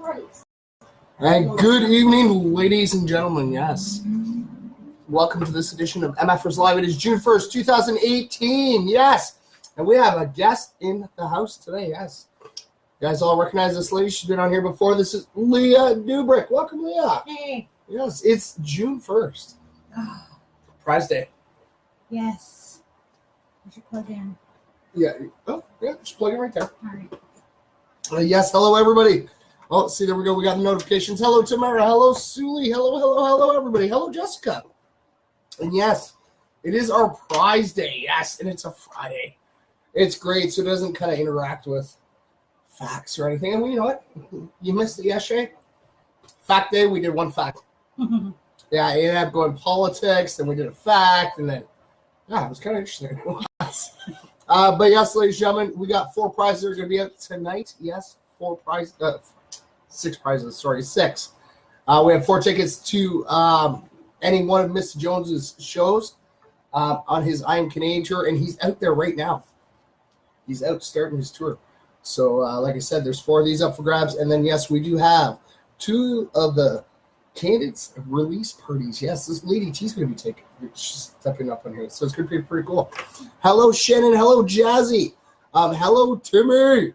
Christ. And good evening, ladies and gentlemen. Yes. Welcome to this edition of MFers Live. It is June 1st, 2018. Yes. And we have a guest in the house today. Yes. You guys all recognize this lady. She's been on here before. This is Leah Dubrick. Welcome, Leah. Hey. Yes, it's June 1st. Prize Day. Yes. I should plug in. Yeah. Oh, yeah. Just plug it right there. All right. Yes. Hello, everybody. Oh, see, there we go. We got the notifications. Hello, Tamara. Hello, Suli. Hello, everybody. Hello, Jessica. And yes, it is our prize day. Yes, and it's a Friday. It's great, so it doesn't kind of interact with facts or anything. And you know what? You missed it yesterday. Fact day, we did one fact. Yeah, I ended up going politics, then we did a fact, and then, yeah, it was kind of interesting. But yes, ladies and gentlemen, we got 4 prizes that are going to be out tonight. Yes, 4 prizes. 6 prizes, sorry, 6. We have 4 tickets to any one of Mr. Jones's shows on his I Am Canadian tour, and he's out there right now. He's out starting his tour. So, like I said, there's 4 of these up for grabs, and then, yes, we do have 2 of the candidates release parties. Yes, this Lady T's going to be she's stepping up on here, so it's going to be pretty cool. Hello, Shannon. Hello, Jazzy. Hello, Timmy.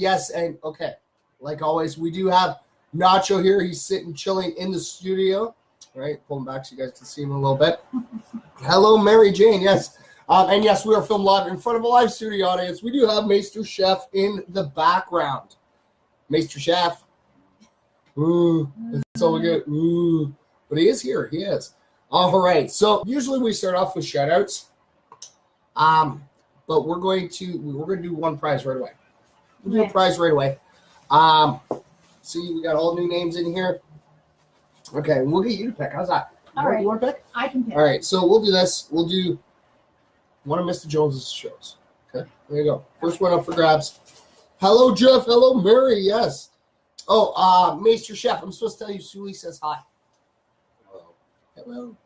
Yes, and okay. Like always, we do have Nacho here. He's sitting, chilling in the studio. All right, pull him back so you guys can see him a little bit. Hello, Mary Jane. Yes. And yes, we are filmed live in front of a live studio audience. We do have Maester Chef in the background. Maester Chef. Ooh, that's all we get. Ooh. But he is here. He is. All right. So usually we start off with shout-outs. But we're going to do one prize right away. We'll do a prize right away. See, we got all new names in here. Okay, we'll get you to pick. How's that? All You want to pick? I can pick. All right, so we'll do this. We'll do one of Mr. Jones's shows. Okay, there you go. First one up for grabs. Hello, Jeff. Hello, Mary. Yes. Oh, Maester Chef. I'm supposed to tell you Suli says hi. Hello.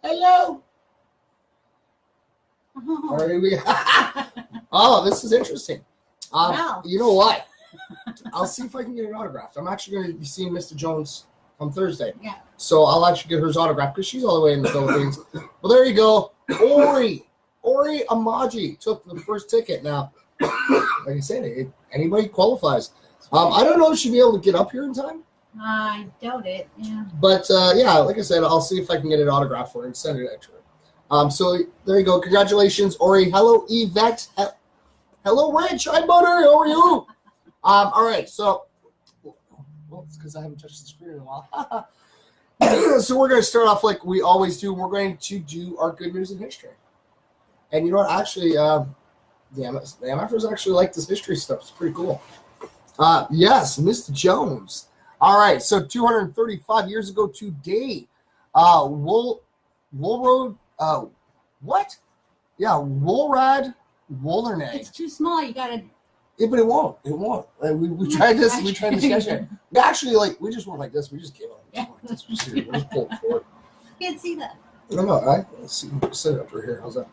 Hello. All right, oh, this is interesting. Wow. You know what? I'll see if I can get it autographed. I'm actually going to be seeing Mr. Jones on Thursday. Yeah. So I'll actually get hers autographed because she's all the way in the Philippines. Well, there you go. Ori Amaji took the first ticket. Now, like I said, anybody qualifies. I don't know if she'll be able to get up here in time. I doubt it, yeah. But, yeah, like I said, I'll see if I can get it autographed for her and send it out to her. So there you go. Congratulations, Ori. Hello, Yvette. Hello, Rich. Hi, Butter. How are you? All right, so, well, it's because I haven't touched the screen in a while. So we're going to start off like we always do. We're going to do our good news in history. And you know what? Actually, the MFers actually like this history stuff. It's pretty cool. Yes, Mr. Jones. All right, so 235 years ago today, Woolrad, what? Yeah, Woolrad Woolerneg. It's too small. You got to... Yeah, but it won't. It won't. We tried this. We tried this yesterday. We actually, we just went like this. We just gave up. Yeah. We just pulled it forward. Can't see that. No, right? Let's see. Set it up right here. How's that?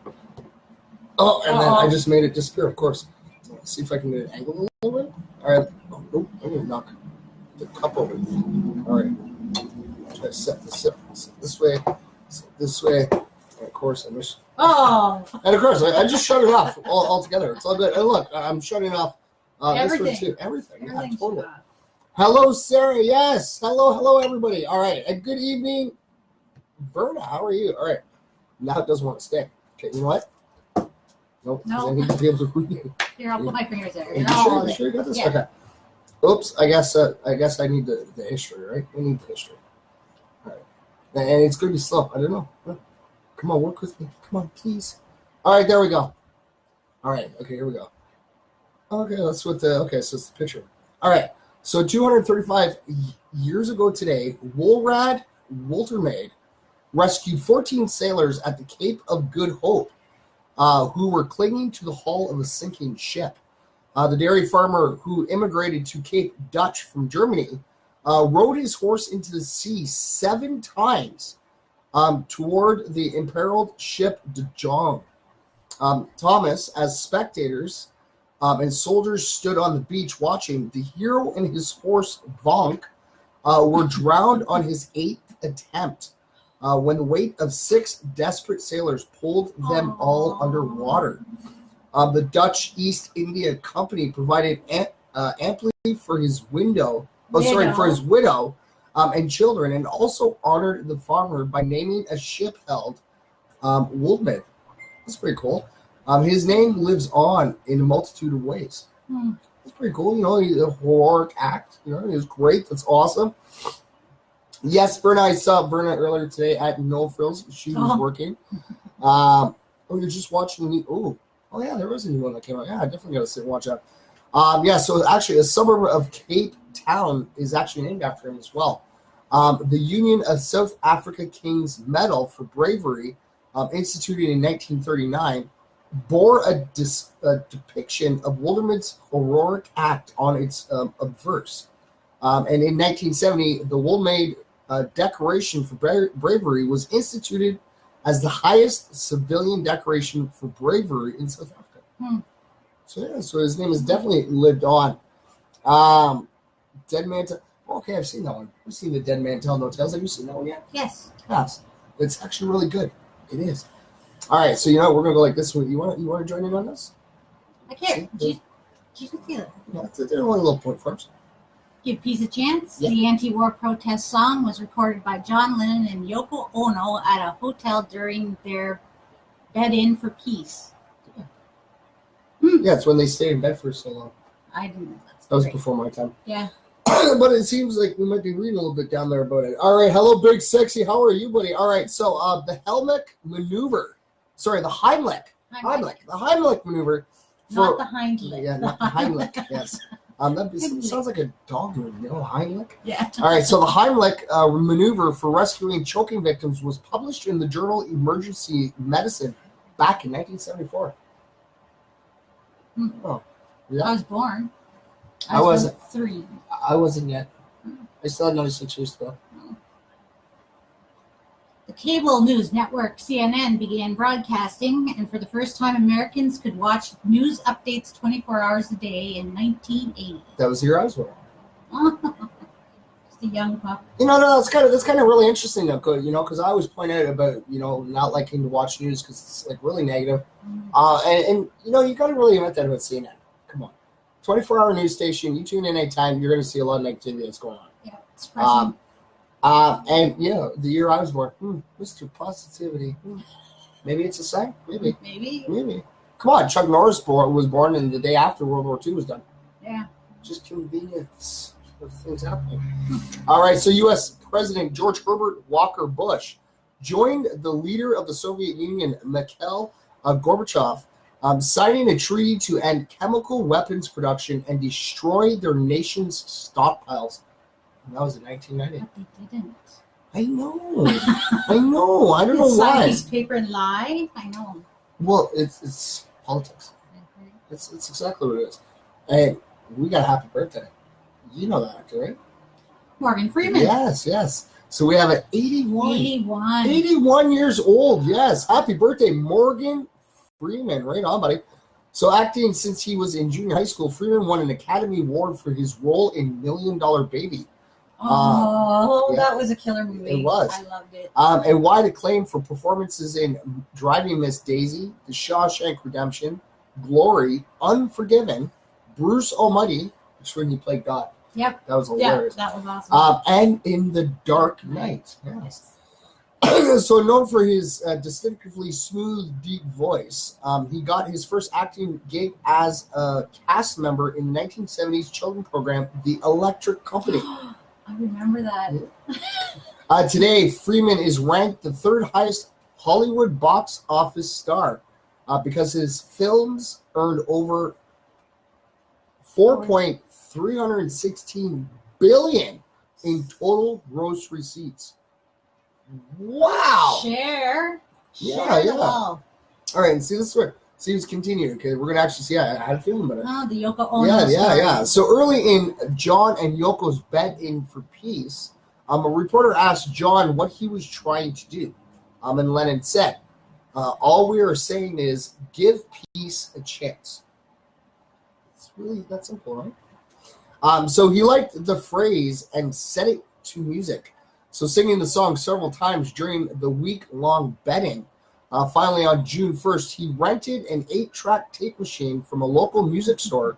Oh, and then I just made it disappear, of course. Let's see if I can get an angle a little bit. All right. Oh, nope. I'm going to knock the cup over. All right. Try to set this way. Set this way. And of course, I missed. Oh. And of course, I just shut it off altogether. It's all good. And look, I'm shutting off everything. This one too. Everything. Yeah, totally. Shut. Hello, Sarah. Yes. Hello, everybody. All right. And good evening, Berna. How are you? All right. Now it doesn't want to stay. Okay. You know what? Nope. No. I need to be able to read it. Here, I'll put my fingers there. You sure you got this? Yeah. Okay. Oops. I guess I need the history, right? We need the history. All right. And it's going to be slow. I don't know. Come on, work with me. Come on, please. All right, there we go. All right, okay, here we go. Okay, so it's the picture. All right, so 235 years ago today, Woolrad Woolerneg rescued 14 sailors at the Cape of Good Hope who were clinging to the hull of a sinking ship. The dairy farmer who immigrated to Cape Dutch from Germany rode his horse into the sea 7 times toward the imperiled ship De Jong. Thomas, as spectators, and soldiers stood on the beach watching. The hero and his horse, Vonk, were drowned on his 8th attempt when the weight of 6 desperate sailors pulled them all underwater. The Dutch East India Company provided amply for his widow and children, and also honored the farmer by naming a ship held Woolman. That's pretty cool. His name lives on in a multitude of ways. That's pretty cool. You know, a heroic act. You know, it was great. That's awesome. Yes, Berna, I saw Berna earlier today at No Frills. She was working. You're just watching the new. Oh, yeah, there was a new one that came out. Yeah, I definitely got to sit and watch that. So actually, a suburb of Cape Town is actually named after him as well. The Union of South Africa King's Medal for Bravery, instituted in 1939, bore a depiction of Wouterman's heroic act on its obverse. And in 1970, the Woolmaid decoration for bravery was instituted as the highest civilian decoration for bravery in South Africa. So his name has definitely lived on. Dead Man. Okay, I've seen that one. I've seen the Dead Man Tell No Tales. Have you seen that one yet? Yes. Yes. It's actually really good. It is. All right, so we're gonna go like this one. You want to join in on this? I can't. You can feel it. Yeah, it's only a little point first. Give peace a chance. Yeah. The anti-war protest song was recorded by John Lennon and Yoko Ono at a hotel during their bed-in for peace. Yeah, it's when they stayed in bed for so long. I didn't know That was great. before my time. Yeah. But it seems like we might be reading a little bit down there about it. All right, hello, Big Sexy. How are you, buddy? All right, so the Heimlich maneuver. Sorry, the Heimlich. The Heimlich maneuver. Not the hind leg. Yeah, not the Heimlich. Yes. That sounds like a dog movie, Heimlich. Yeah. All right, so the Heimlich maneuver for rescuing choking victims was published in the journal Emergency Medicine back in 1974. Oh, yeah. I was born. I wasn't. 3. I wasn't yet. I still had another 6 years to go. The cable news network CNN began broadcasting, and for the first time, Americans could watch news updates 24 hours a day in 1980. That was the year I was born. Just a young pup. No, that's kind of really interesting, though, because I always point out about, not liking to watch news because it's, like, really negative. And you got to really admit that about CNN. Come on. 24-hour news station, you tune in anytime, you're going to see a lot of negativity that's going on. Yeah, it's pressing. And, the year I was born, Mr. Positivity. Maybe it's a sign. Maybe. Come on, Chuck Norris was born in the day after World War II was done. Yeah. Just convenience of things happening. All right, so U.S. President George Herbert Walker Bush joined the leader of the Soviet Union, Mikhail Gorbachev, signing a treaty to end chemical weapons production and destroy their nation's stockpiles. And that was in 1990. But they didn't. I know. I don't know Sign why. a piece of paper and lie. I know. Well, it's politics. It's exactly what it is. And we got a happy birthday. You know that, right? Morgan Freeman. Yes. So we have an 81. 81. 81 years old, yes. Happy birthday, Morgan Freeman. Right on, buddy. So acting since he was in junior high school, Freeman won an Academy Award for his role in $1 Million Baby. That was a killer movie. It was. I loved it. And wide acclaim for performances in Driving Miss Daisy, The Shawshank Redemption, Glory, Unforgiven, Bruce Almighty, which is when he played God. Yep. That was hilarious. Yeah, that was awesome. And in The Dark Knight. Yes. So known for his distinctively smooth, deep voice, he got his first acting gig as a cast member in the 1970s children's program, The Electric Company. I remember that. Today, Freeman is ranked the third highest Hollywood box office star because his films earned over $4.316 billion in total gross receipts. Wow! Share Yeah. the wall. All right, and see, this is where let's continue, because we're going to actually see. I had a feeling about it. Oh, the Yoko Ono story. Yeah. So early in John and Yoko's bed-in for peace, a reporter asked John what he was trying to do. And Lennon said, all we are saying is give peace a chance. really that simple, right? So he liked the phrase and set it to music. So singing the song several times during the week-long betting. Finally, on June 1st, he rented an 8-track tape machine from a local music store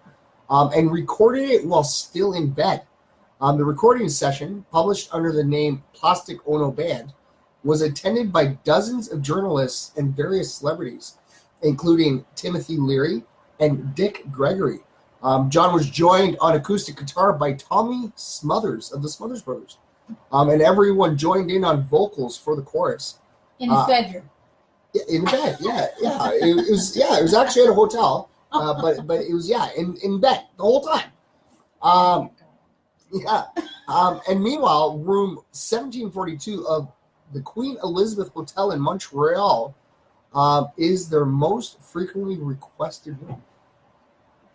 and recorded it while still in bed. The recording session, published under the name Plastic Ono Band, was attended by dozens of journalists and various celebrities, including Timothy Leary and Dick Gregory. John was joined on acoustic guitar by Tommy Smothers of the Smothers Brothers. And everyone joined in on vocals for the chorus. In his bedroom. Yeah, in bed, yeah. It was actually at a hotel, but it was in bed the whole time. And meanwhile, room 1742 of the Queen Elizabeth Hotel in Montreal is their most frequently requested room.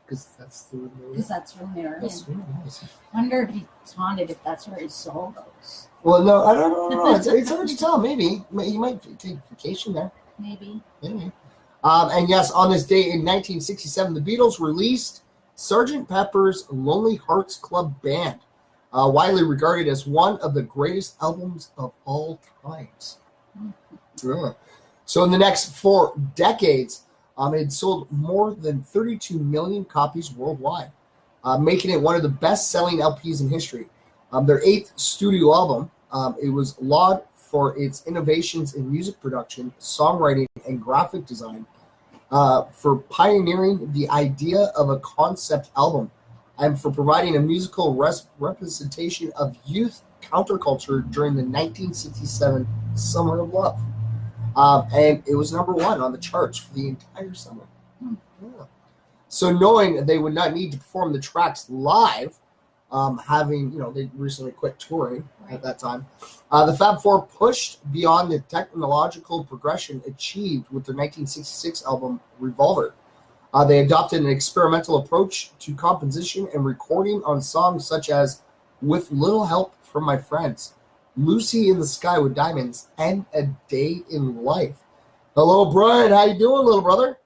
Because that's the room they're in. Because that's room they're in. That's really nice. I wonder if he's haunted, if that's where his soul goes. Well, no, I don't know. It's hard to tell. Maybe he might take vacation there. Maybe. And yes, on this day in 1967, the Beatles released Sgt. Pepper's Lonely Hearts Club Band, widely regarded as one of the greatest albums of all times. Yeah. So in the next 4 decades, it sold more than 32 million copies worldwide, making it one of the best-selling LPs in history. Their 8th studio album, it was lauded for its innovations in music production, songwriting, and graphic design, for pioneering the idea of a concept album, and for providing a musical representation of youth counterculture during the 1967 Summer of Love. And it was number 1 on the charts for the entire summer. Yeah. So knowing they would not need to perform the tracks live, having, they recently quit touring at that time, the Fab Four pushed beyond the technological progression achieved with their 1966 album Revolver. They adopted an experimental approach to composition and recording on songs such as With Little Help from My Friends, Lucy in the Sky with Diamonds, and A Day in Life. Hello, Brian. How you doing, little brother?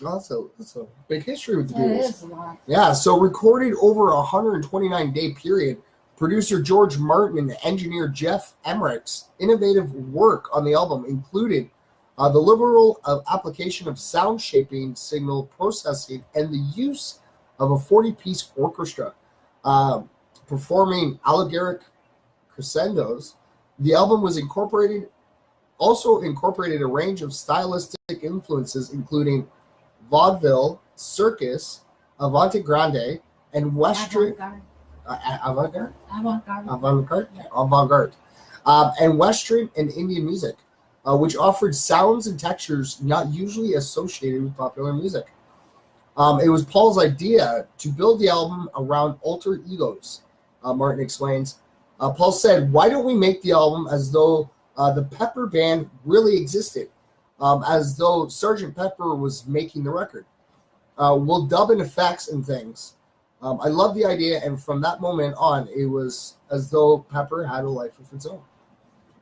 Oh, that's a big history with the Beatles. It is a lot. Yeah, so recorded over a 129-day period, producer George Martin and engineer Jeff Emmerich's innovative work on the album included the liberal application of sound shaping, signal processing, and the use of a 40-piece orchestra performing allegoric crescendos. The album was also incorporated a range of stylistic influences, including vaudeville, circus, avant-garde, and western avant-garde, and western and Indian music, which offered sounds and textures not usually associated with popular music. It was Paul's idea to build the album around alter egos, Martin explains. Paul said, "Why don't we make the album as though the Pepper Band really existed, as though Sgt. Pepper was making the record. We'll dub in effects and things." I love the idea, and from that moment on, it was as though Pepper had a life of its own.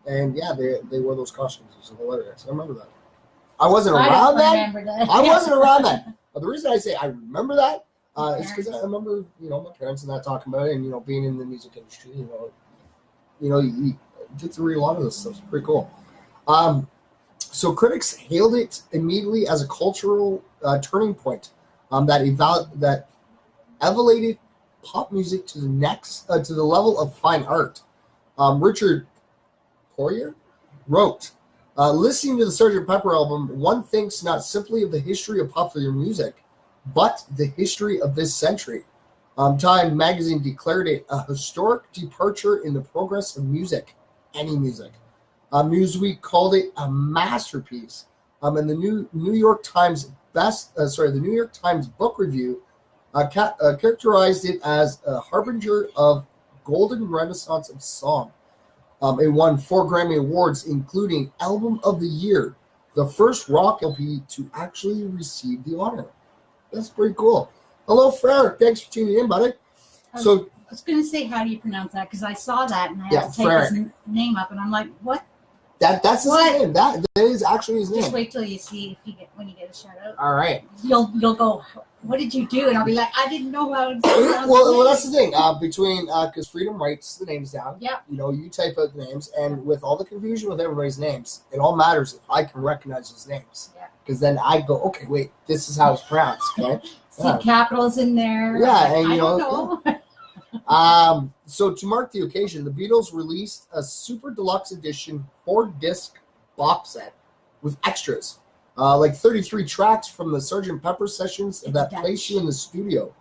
And yeah, they wore those costumes. It was hilarious. I remember that. I wasn't around that. I wasn't around that. The reason I say I remember that is because I remember, my parents and that talking about it, and being in the music industry. You get to read a lot of this stuff. It's pretty cool. So critics hailed it immediately as a cultural turning point that elevated pop music to the level of fine art. Richard Poirier wrote, listening to the Sgt. Pepper album, one thinks not simply of the history of popular music, but the history of this century. Time magazine declared it a historic departure in the progress of music, any music. Newsweek called it a masterpiece, and the New York Times book review characterized it as a harbinger of golden renaissance of song. It won 4 Grammy Awards, including Album of the Year, the first rock LP to actually receive the honor. That's pretty cool. Hello, Frere. Thanks for tuning in, buddy. I was going to say, how do you pronounce that? Because I saw that and I had to take his name up, and I'm like, what? That's his name. That is actually his name. Just wait till you see when you get a shout out. All right. You'll go, what did you do? And I'll be like, I didn't know how to Well, that's the thing. Because Freedom writes the names down. Yep. You type out the names, and with all the confusion with everybody's names, it all matters if I can recognize those names. Yeah. Because then I go, okay, wait, this is how it's pronounced. Okay. See capitals in there. Yeah, and I don't know. Yeah. So to mark the occasion, the Beatles released a super deluxe edition 4-disc box set with extras. Like 33 tracks from the Sgt. Pepper sessions that place you in the studio.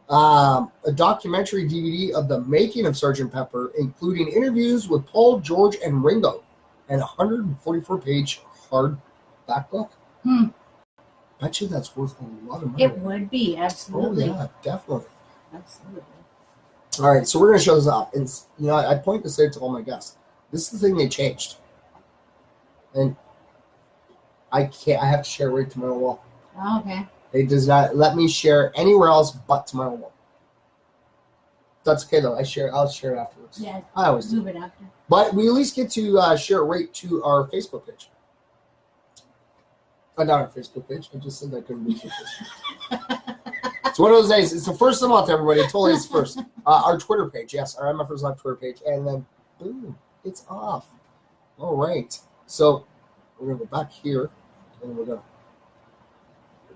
A documentary DVD of the making of Sgt. Pepper, including interviews with Paul, George, and Ringo, and a 144-page hardback book. Bet you that's worth a lot of money. It would be, absolutely. Oh, yeah, definitely. Absolutely. All right, so we're going to show this off. And, I point this out to all my guests. This is the thing they changed. And I have to share right to my wall. Oh, okay. It does not let me share anywhere else but to my wall. That's okay though. I'll share it afterwards. Yeah. I always move it after. But we at least get to share it right to our Facebook page. Not our Facebook page. I just said that couldn't be Facebook. It's one of those days. It's the first of the month, everybody. Totally it's first. Our Twitter page, yes, our MFers Live Twitter page, and then boom, it's off. All right. So we're gonna go back here. And we're gonna.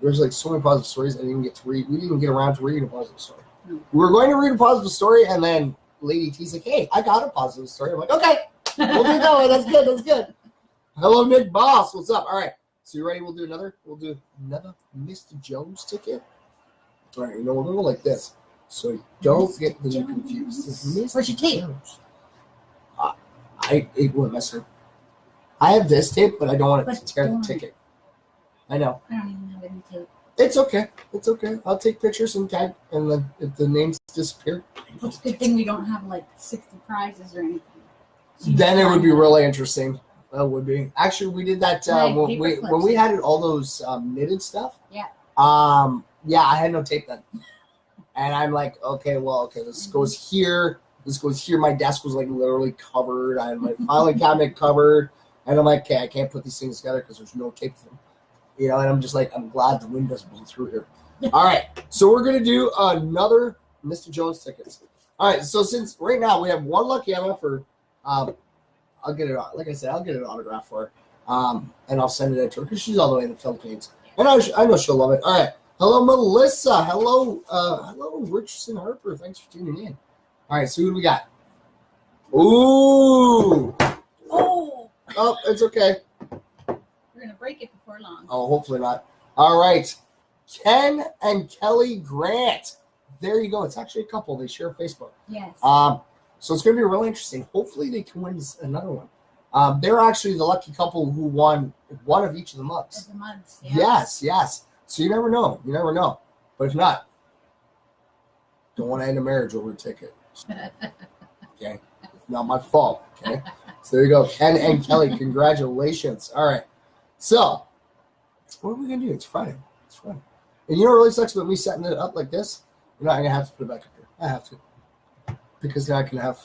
There's like so many positive stories I didn't even get to read. We didn't even get around to reading a positive story. We were going to read a positive story, and then Lady T's like, "Hey, I got a positive story." I'm like, "Okay, we'll do that one. That's good. That's good." Hello, Nick Boss. What's up? All right. So you ready? We'll do another Mr. Jones ticket. All right. We'll go like this, so you don't get them confused. Where's your tape? It won't mess up. I have this tape, but I don't want it to tear the ticket. I know. I don't even have any tape. It's okay. It's okay. I'll take pictures and tag, and then if the names disappear. It's a good thing we don't have like 60 prizes or anything. Then it would be really interesting. That would be. Actually, we did that when we had all those knitted stuff. Yeah. Yeah, I had no tape then, and I'm like, okay, this goes here. This goes here. My desk was like literally covered. I had my filing cabinet covered, and I'm like, okay, I can't put these things together because there's no tape for them. And I'm just like, I'm glad the wind doesn't blow through here. All right, so we're gonna do another Mr. Jones tickets. All right, so since right now we have one lucky Emma for, I'll get it. Like I said, I'll get an autograph for her, and I'll send it out to her because she's all the way in the Philippines, and I know she'll love it. All right, hello Melissa, hello Richardson Harper. Thanks for tuning in. All right, so who do we got? Ooh. Oh, it's okay. We're going to break it before long. Oh, hopefully not. All right. Ken and Kelly Grant. There you go. It's actually a couple. They share Facebook. Yes. So it's going to be really interesting. Hopefully they can win another one. They're actually the lucky couple who won one of each of the mugs. Of the mugs, yeah. Yes. So you never know. But if not, don't want to end a marriage over a ticket. Okay? Not my fault. Okay? So there you go. Ken and Kelly, congratulations. All right. So, what are we going to do? It's Friday. And you know what really sucks about me setting it up like this? I'm going to have to put it back up here. I have to. Because now I can have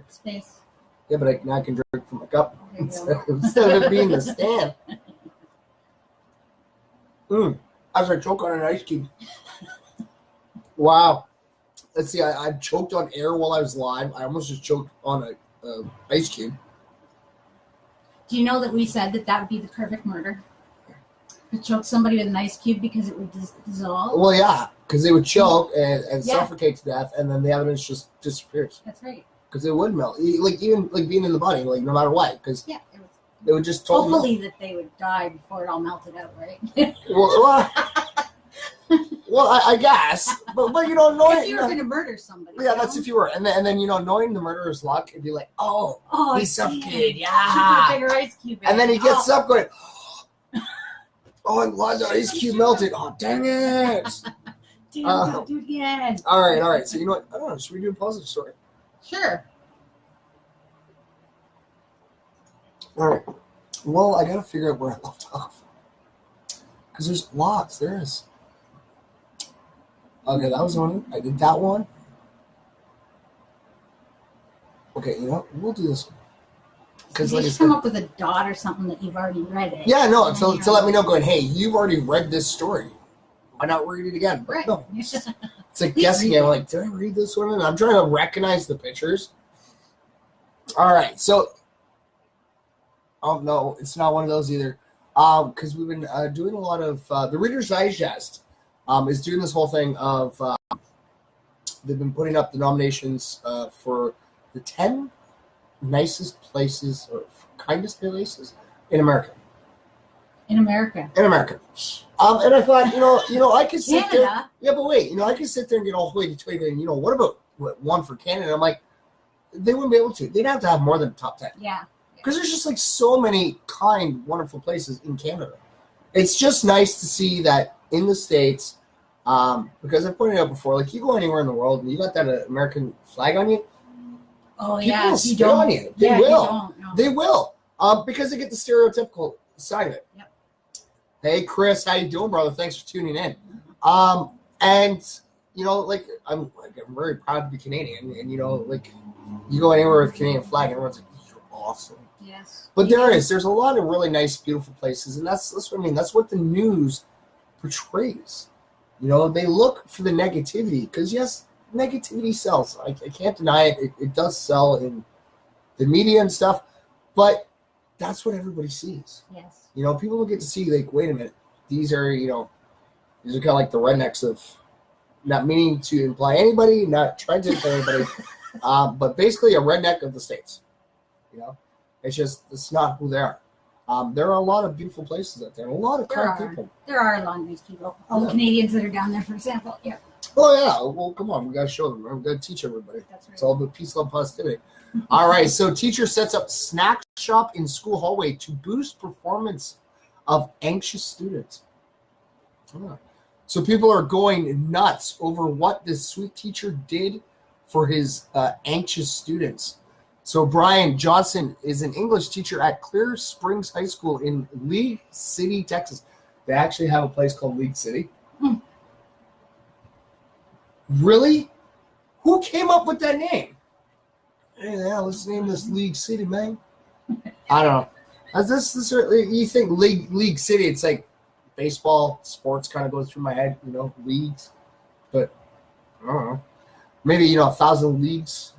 space. Yeah, but now I can drink from my cup instead of it being the stand. As I choke on an ice cube. Wow. Let's see, I choked on air while I was live. I almost just choked on a ice cube. Do you know that we said that would be the perfect murder? To choke somebody with an ice cube because it would dissolve? Well, yeah, because they would choke and suffocate to death, and then the evidence just disappears. That's right. Because it would melt. Even being in the body, no matter what. Because it would just totally hopefully melt. That they would die before it all melted out, right? Well, I guess, but knowing if you were going to murder somebody, that's if you were, and then knowing the murderer's luck, it'd be like, oh, he's suffocated, yeah, she put a bigger ice cube in. And then he gets up going, oh, I'm glad the ice cube melted. Oh, dang it! Do it again. All right. So you know what? I don't know. Should we do a positive story? Sure. All right. Well, I gotta figure out where I left off because there's lots. There is. Okay, that was one. I did that one. Okay, we'll do this one. Because You should come up with a dot or something that you've already read it. yeah, no, to let me know, going, hey, you've already read this story. Why not read it again? But Right. no, it's like guessing. I'm like, did I read this one? And I'm trying to recognize the pictures. All right, so, oh no, it's not one of those either. Because we've been doing a lot of the Reader's Digest is doing this whole thing of they've been putting up the nominations for the 10 nicest places or kindest places in America. In America. In America. And I thought, I could sit Canada. there. Yeah, but wait, I could sit there and get all hoity-toity and, what about one for Canada? I'm like, they wouldn't be able to. They'd have to have more than top 10. Yeah. Because there's just like so many kind, wonderful places in Canada. It's just nice to see that in the States, because I've pointed out before, like you go anywhere in the world and you got that American flag on you. Oh, people yeah. will spit on you. They will. You don't, no. They will. Because they get the stereotypical side of it. Yep. Hey, Chris, how you doing, brother? Thanks for tuning in. And I'm very proud to be Canadian, and like you go anywhere with Canadian flag, and everyone's like, "You're awesome." Yes. But there's a lot of really nice, beautiful places, and that's what I mean. That's what the news portrays. They look for the negativity because yes, negativity sells. I can't deny it. It does sell in the media and stuff, but that's what everybody sees. Yes. People will get to see, like, wait a minute, these are kind of like the rednecks of, not meaning to imply anybody, not trying to imply anybody, but basically a redneck of the States. It's not who they are. There are a lot of beautiful places out there, and a lot of kind people. There are a lot of nice people. All the Canadians that are down there, for example. Yeah. Oh, yeah. Well, come on. We got to show them. We got to teach everybody. That's right. It's all about peace, love, positivity. All right. So teacher sets up snack shop in school hallway to boost performance of anxious students. Yeah. So people are going nuts over what this sweet teacher did for his anxious students. So Brian Johnson is an English teacher at Clear Springs High School in League City, Texas. They actually have a place called League City. Really? Who came up with that name? Hey, yeah, let's name this League City, man. I don't know. You think League City, it's like baseball, sports kind of goes through my head, leagues. But I don't know. Maybe, 1,000 leagues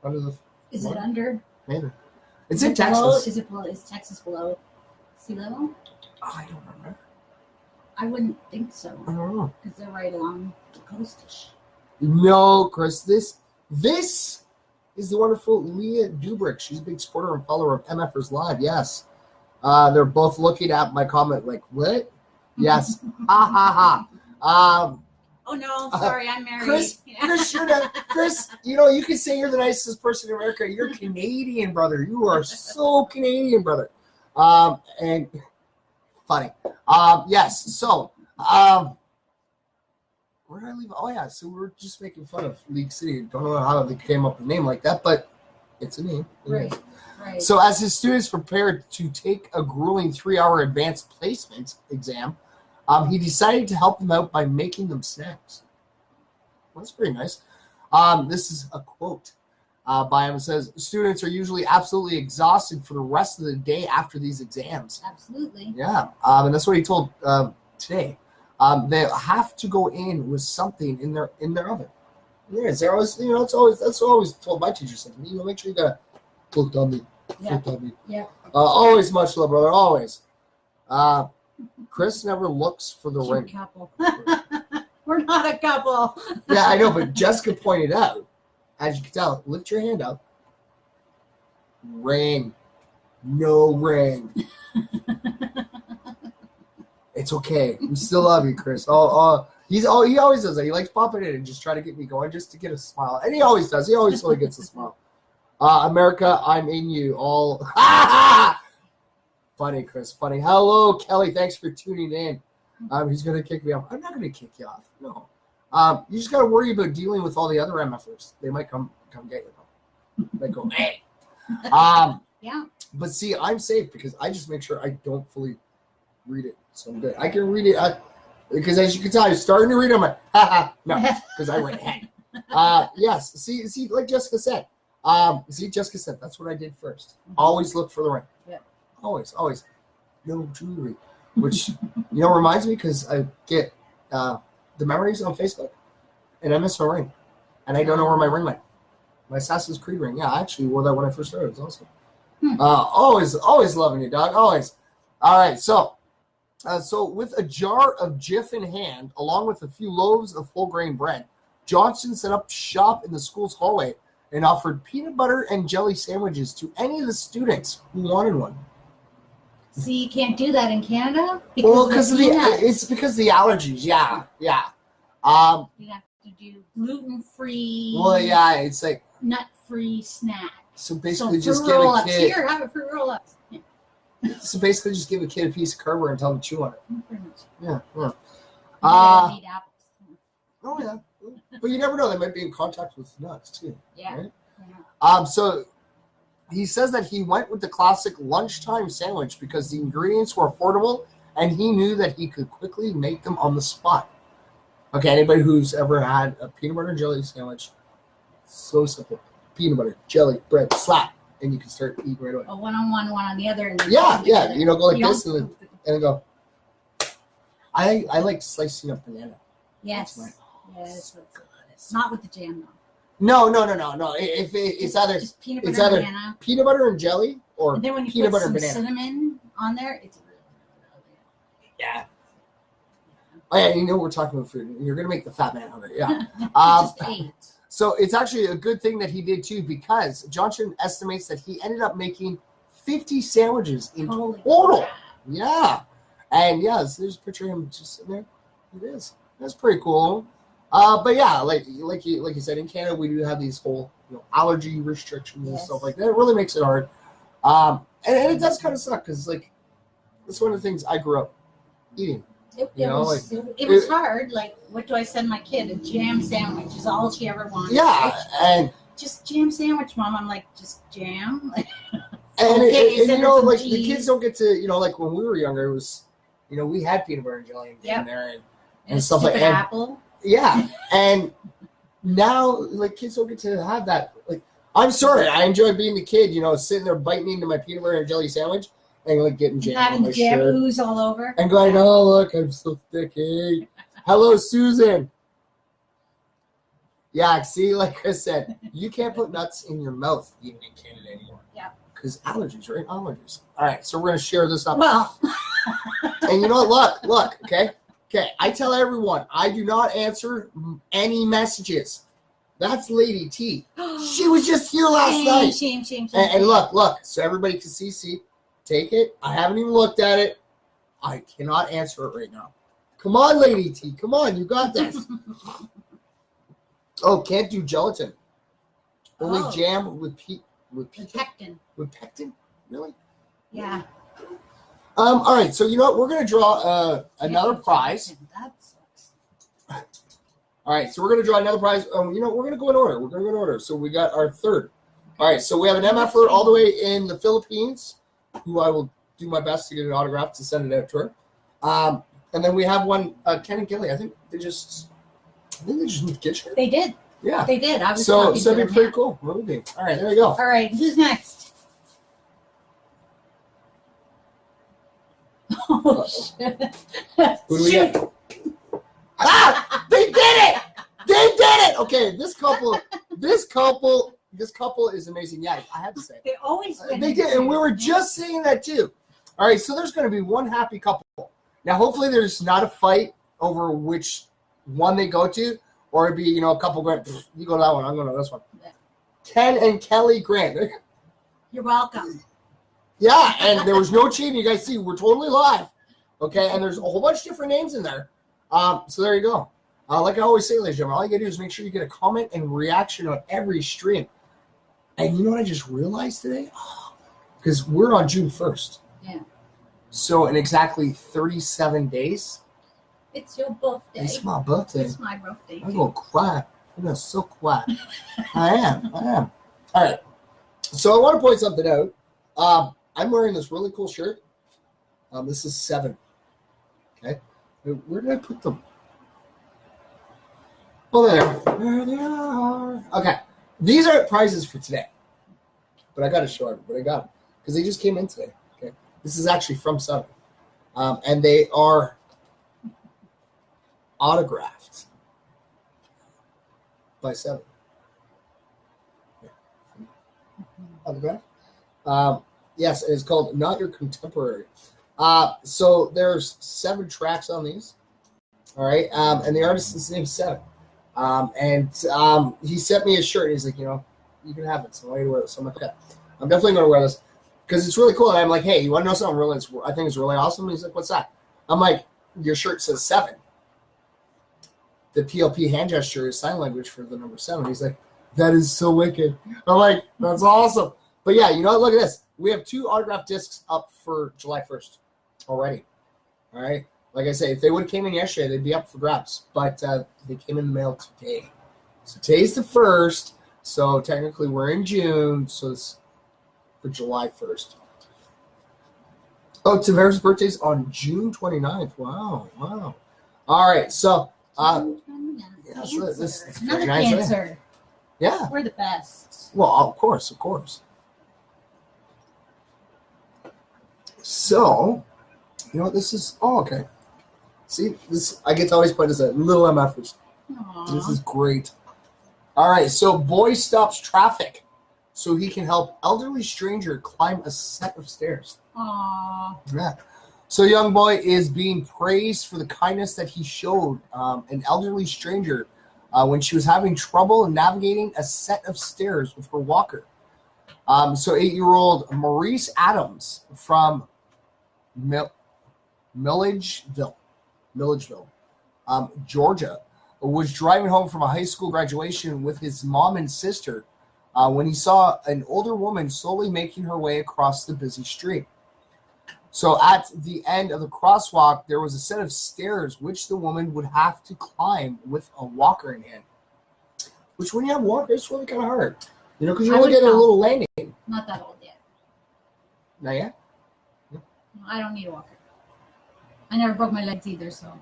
under the. Is it under? Maybe. It's in Texas. Is Texas below sea level? I don't remember. I wouldn't think so. I don't know. Because they're right along the coast-ish. No, Chris. This is the wonderful Leah Dubrick. She's a big supporter and follower of MFers Live. Yes. They're both looking at my comment like, what? Yes. Ha, ha, ha. Oh, no. Sorry, I'm married. Chris, Chris, you can say you're the nicest person in America. You're Canadian, brother. You are so Canadian, brother. And funny. Yes. So, where did I leave? Oh, yeah. So we're just making fun of League City. Don't know how they came up with a name like that, but it's a name. Right. So as his students prepared to take a grueling 3-hour advanced placement exam, he decided to help them out by making them snacks. Well, that's pretty nice. This is a quote by him. It says, students are usually absolutely exhausted for the rest of the day after these exams. Absolutely. Yeah. And that's what he told today. They have to go in with something in their oven. Yes, they're always, that's always told my teacher something. Make sure you got cooked on me. Yeah. Yeah. Always much love, brother. Always. Chris never looks for the ring. Couple. We're not a couple. Yeah, I know, but Jessica pointed out, as you can tell, lift your hand up. Ring. No ring. It's okay. We still love you, Chris. He always does that. He likes popping in and just try to get me going just to get a smile. And he always does. He always gets a smile. America, I'm in you all. Funny, Chris. Funny. Hello, Kelly. Thanks for tuning in. He's going to kick me off. I'm not going to kick you off. No. You just got to worry about dealing with all the other MFers. They might come get you. They go, hey. Yeah. But see, I'm safe because I just make sure I don't fully read it. So I'm good. I can read it because as you can tell, I'm starting to read it. I'm like, no, because I read ahead. Yes. See, like Jessica said, See, Jessica said that's what I did first. Always look for the ring. Yeah. Always. No jewelry. Which, reminds me because I get the memories on Facebook and I miss my ring. And I don't know where my ring went. My Assassin's Creed ring. Yeah, I actually wore that when I first started. It was awesome. Always loving you, dog. Always. All right, so with a jar of Jif in hand, along with a few loaves of whole grain bread, Johnson set up shop in the school's hallway and offered peanut butter and jelly sandwiches to any of the students who wanted one. See, you can't do that in Canada? Because of it's because of the allergies. Yeah. You have to do gluten-free. Well, yeah, it's like nut-free snack. So basically, just give a kid. Here, have it for roll-ups. Yeah. So basically, just give a kid a piece of cardboard and tell them to chew on it. Pretty much. Yeah. Eat apples. Oh yeah, but you never know; they might be in contact with nuts too. Yeah. Right? Yeah. So he says that he went with the classic lunchtime sandwich because the ingredients were affordable, and he knew that he could quickly make them on the spot. Okay, anybody who's ever had a peanut butter and jelly sandwich, so simple. Peanut butter, jelly, bread, slap, and you can start eating right away. A one on one on the other. And Yeah. Go like this and then go. I like slicing up banana. Yes. Yes. So good. Not with the jam though. No. If it's either just peanut butter and banana. Peanut butter and jelly or and then when you peanut put butter some and banana. cinnamon on there, it's really yeah. Oh yeah, we're talking about food. You're gonna make the fat man hungry. Yeah. just ate. So it's actually a good thing that he did too, because Johnson estimates that he ended up making 50 sandwiches in total. Crap. Yeah. And yeah, so there's a picture of him just sitting there. It is. That's pretty cool. But yeah, like you said, in Canada we do have these whole allergy restrictions and stuff like that. It really makes it hard. And it does kind of suck because that's one of the things I grew up eating. It was hard. Like, what do I send my kid? A jam sandwich is all she ever wanted. Yeah, and just jam sandwich, Mom. I'm like, just jam. And okay, like cheese. The kids don't get to like when we were younger, it was we had peanut butter and jelly in there and stuff like that. Apple. Yeah, and now like kids don't get to have that. Like, I'm sorry, I enjoy being the kid, sitting there biting into my peanut butter and jelly sandwich and like getting jam on my jam shirt ooze all over and going, oh look, I'm so sticky. Hello, Susan. Yeah, see, like I said, you can't put nuts in your mouth even in Canada anymore. Yeah. Because allergies, right? Allergies. All right, so we're going to share this up. Well. And you know what? Look, okay? Okay, I tell everyone, I do not answer any messages. That's Lady T. She was just here last night. Shame. And look, so everybody can see. Take it. I haven't even looked at it. I cannot answer it right now. Come on, Lady T. Come on, you got this. Oh, can't do gelatin. Only jam with pectin. With pectin? Really? Yeah. All right, so you know what? We're going to draw another prize. That sucks. All right, so we're going to draw another prize. We're going to go in order. So we got our third. All right, so we have an MFer all the way in the Philippines, who I will do my best to get an autograph to send it out to her. And then we have one, Ken and Gilly. I think they just moved to Kitchener. They did. Yeah. They did. I was so that'd be pretty cool. All right, there we go. All right, who's next? Oh, shit. Who do we get? They did it! They did it! Okay, this couple is amazing. Yeah, I have to say. They always win. They did, and we were just saying that too. All right, so there's going to be one happy couple. Now, hopefully there's not a fight over which one they go to, or it'd be, a couple grand. You go to that one, I'm going to this one. Yeah. Ken and Kelly Grant. You're welcome. Yeah, and there was no cheating. You guys see, we're totally live. Okay, and there's a whole bunch of different names in there. So there you go. Like I always say, ladies and gentlemen, all you got to do is make sure you get a comment and reaction on every stream. And you know what I just realized today? Because we're on June 1st. Yeah. So in exactly 37 days. It's your birthday. It's my birthday. It's my birthday. I'm going to cry. I'm going to so quiet. I am. All right. So I want to point something out. I'm wearing this really cool shirt. This is 7. Okay. Where did I put them? Oh, there they are. Okay. These are prizes for today. but I got to show everybody. I got them because they just came in today. Okay, this is actually from 7, and they are autographed by 7. Yeah. Autograph. Yes, it's called Not Your Contemporary. So there's 7 tracks on these. All right, and the artist's name's 7. And he sent me a shirt. He's like, you can have it. So I need to wear this. So I'm like, okay, I'm definitely going to wear this because it's really cool. And I'm like, hey, you want to know something really? I think it's really awesome. And he's like, what's that? I'm like, your shirt says 7. The PLP hand gesture is sign language for the number 7. He's like, that is so wicked. I'm like, that's awesome. But yeah, look at this. We have 2 autograph discs up for July 1st already. All right. Like I say, if they would have came in yesterday, they'd be up for grabs. But they came in the mail today. So today's the 1st. So technically we're in June. So it's for July 1st. Oh, Tavares' birthday's on June 29th. Wow. All right. So, yeah, so this is another nice, Cancer. Yeah. We're the best. Well, of course. So, you know what this is? Oh, okay. See, this I get to always put as a little MFers. This is great. All right, so boy stops traffic so he can help elderly stranger climb a set of stairs. Aww. Yeah. So young boy is being praised for the kindness that he showed an elderly stranger when she was having trouble navigating a set of stairs with her walker. So 8-year-old Maurice Adams from Milledgeville, Georgia, was driving home from a high school graduation with his mom and sister when he saw an older woman slowly making her way across the busy street. So at the end of the crosswalk, there was a set of stairs which the woman would have to climb with a walker in hand. Which, when you have a walker, it's really kind of hard. Because you're only getting a little landing. Not that old yet. Not yet? No, I don't need a walker. I never broke my legs either, so.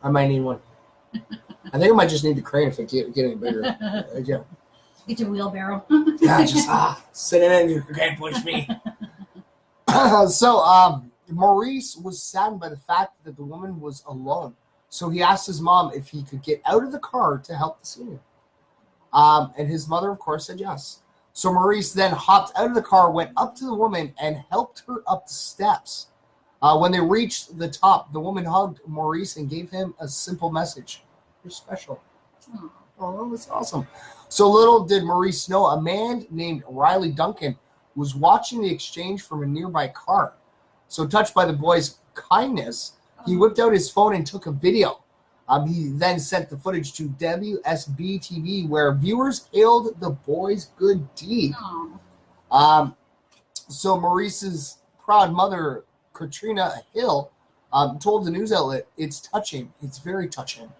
I might need one. I think I might just need the crane if it get any bigger. Yeah. Get your wheelbarrow. Yeah, just sit in it and you can't push me. So Maurice was saddened by the fact that the woman was alone. So he asked his mom if he could get out of the car to help the senior. And his mother, of course, said yes. So Maurice then hopped out of the car, went up to the woman, and helped her up the steps. When they reached the top, the woman hugged Maurice and gave him a simple message. You're special. Oh, that's awesome. So little did Maurice know, a man named Riley Duncan was watching the exchange from a nearby car. So touched by the boy's kindness, he whipped out his phone and took a video. He then sent the footage to WSB TV, where viewers hailed the boy's good deed. So Maurice's proud mother, Katrina Hill, told the news outlet, "It's touching. It's very touching.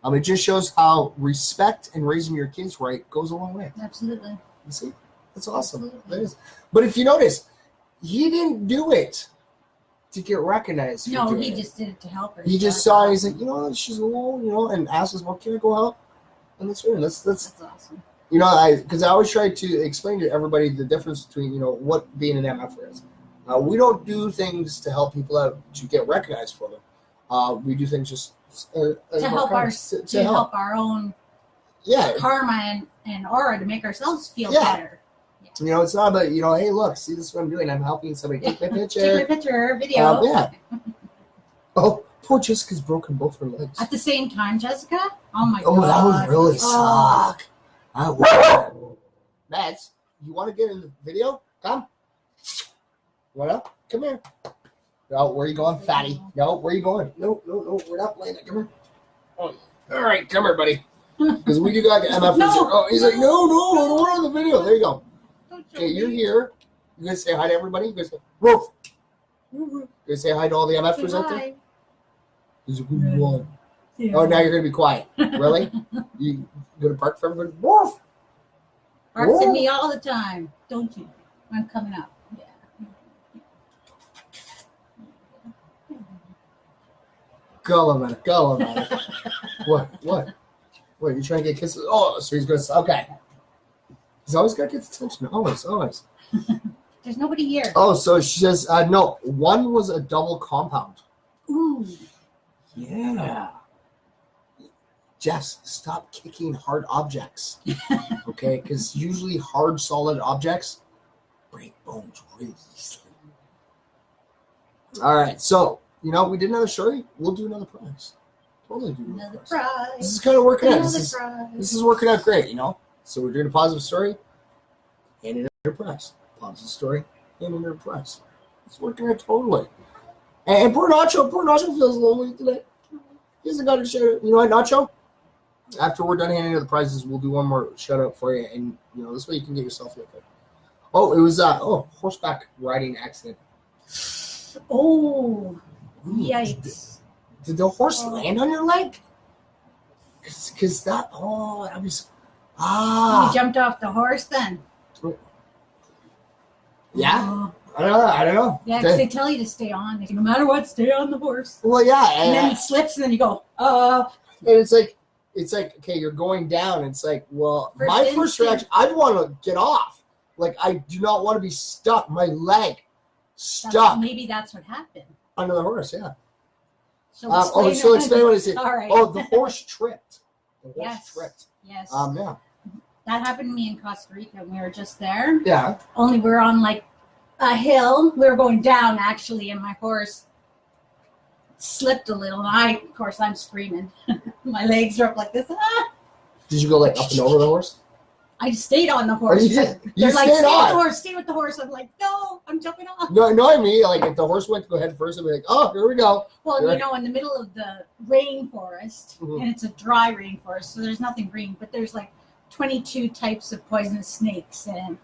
It just shows how respect and raising your kids right goes a long way." Absolutely. You see? That's awesome. That is. But if you notice, he didn't do it to get recognized. No, he just did it to help her. He just saw, he's like, she's alone, and asked us, well, can I go help? And that's weird. That's awesome. Because I always try to explain to everybody the difference between, what being an MFer is. We don't do things to help people out to get recognized for them. We do things just to help our own karma and aura to make ourselves feel better. It's not about, hey, look, see, this is what I'm doing. I'm helping somebody take my picture. Take my picture, video. Yeah. Oh, poor Jessica's broken both her legs. At the same time, Jessica? Oh, my God. Oh, that would really suck. Mads, you want to get in the video? Come. What up? Come here. No, where are you going, fatty? No, where are you going? No, we're not playing it. Come here. Oh, all right, come here, buddy. Because we do got MF. No, he's like, no, we're on the video. There you go. Okay, you're here. You gonna say hi to everybody? You gonna say, woof. You gonna say hi to all the MFers out there? He's a good one. Oh, now you're gonna be quiet. Really? You gonna bark for everybody? Woof. Barks at me all the time, don't you? I'm coming up. Go on, man. What? Wait, you trying to get kisses? Oh, so he's gonna. Okay. He's always got to get attention. Always. There's nobody here. Oh, so she says, no, one was a double compound. Ooh. Yeah. Jess, stop kicking hard objects. Okay? Because usually hard, solid objects break bones really easily. All right. So, we did another story. We'll do another prize. Totally do Another prize. prize. This is kind of working out. Prize. This is working out great, So we're doing a positive story and another prize. Positive story and another prize. It's working out totally. And poor Nacho feels lonely today. He hasn't got a shout out. You know what, Nacho? After we're done handing out the prizes, we'll do one more shout out for you, and this way you can get yourself with it. Oh, it was horseback riding accident. Oh, yikes! Did the horse land on your leg? Because that was You jumped off the horse then? Yeah. I don't know. Yeah, because they tell you to stay on. They say, no matter what, stay on the horse. Well, yeah. And then it slips, and then you go, And it's like, okay, you're going down. It's like, well, first reaction, I'd want to get off. Like, I do not want to be stuck. My leg stuck. Maybe that's what happened. Under the horse, yeah. So explain what it is. All right. Oh, the horse tripped. Yes. Yeah. That happened to me in Costa Rica, and we were just there. Yeah. Only we were on, like, a hill. We were going down, actually, and my horse slipped a little. And of course, I'm screaming. My legs are up like this. Ah! Did you go, like, up and over the horse? I stayed on the horse. They're like, stay with the horse. I'm like, no, I'm jumping off. No, I mean, like, if the horse went to go head first, I'd be like, oh, here we go. Well, in the middle of the rainforest, and it's a dry rainforest, so there's nothing green, but there's, like, 22 types of poisonous snakes and,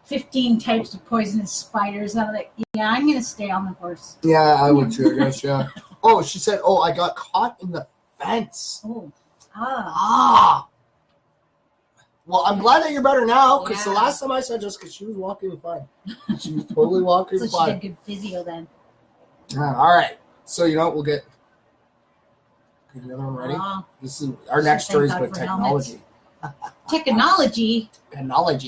15 types of poisonous spiders. I'm like, yeah, I'm going to stay on the horse. Yeah, I would too, I guess, yeah. Oh, she said, I got caught in the fence. Oh. Well, I'm glad that you're better now, because the last time I saw Jessica, she was walking fine. She was totally walking fine. So she did good physio then. All right. So, we'll get another one ready. This is our next story is about technology. Technology?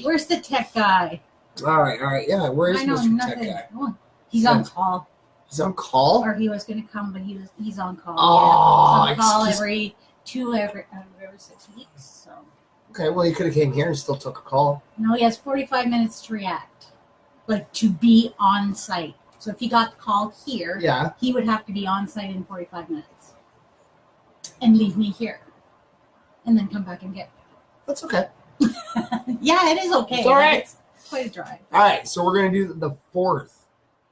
Where's the tech guy? All right. Yeah, where is Mr. Tech Guy? Oh, he's on call. He's on call? Or he was going to come, but he's on call. Oh, he's on call every 6 weeks. So. Okay, well, he could have came here and still took a call. No, he has 45 minutes to react, like to be on site. So if he got the call here, he would have to be on site in 45 minutes and leave me here and then come back and get me. That's okay. Yeah, it is okay. It's all right. It's quite a drive. All right, so we're going to do the fourth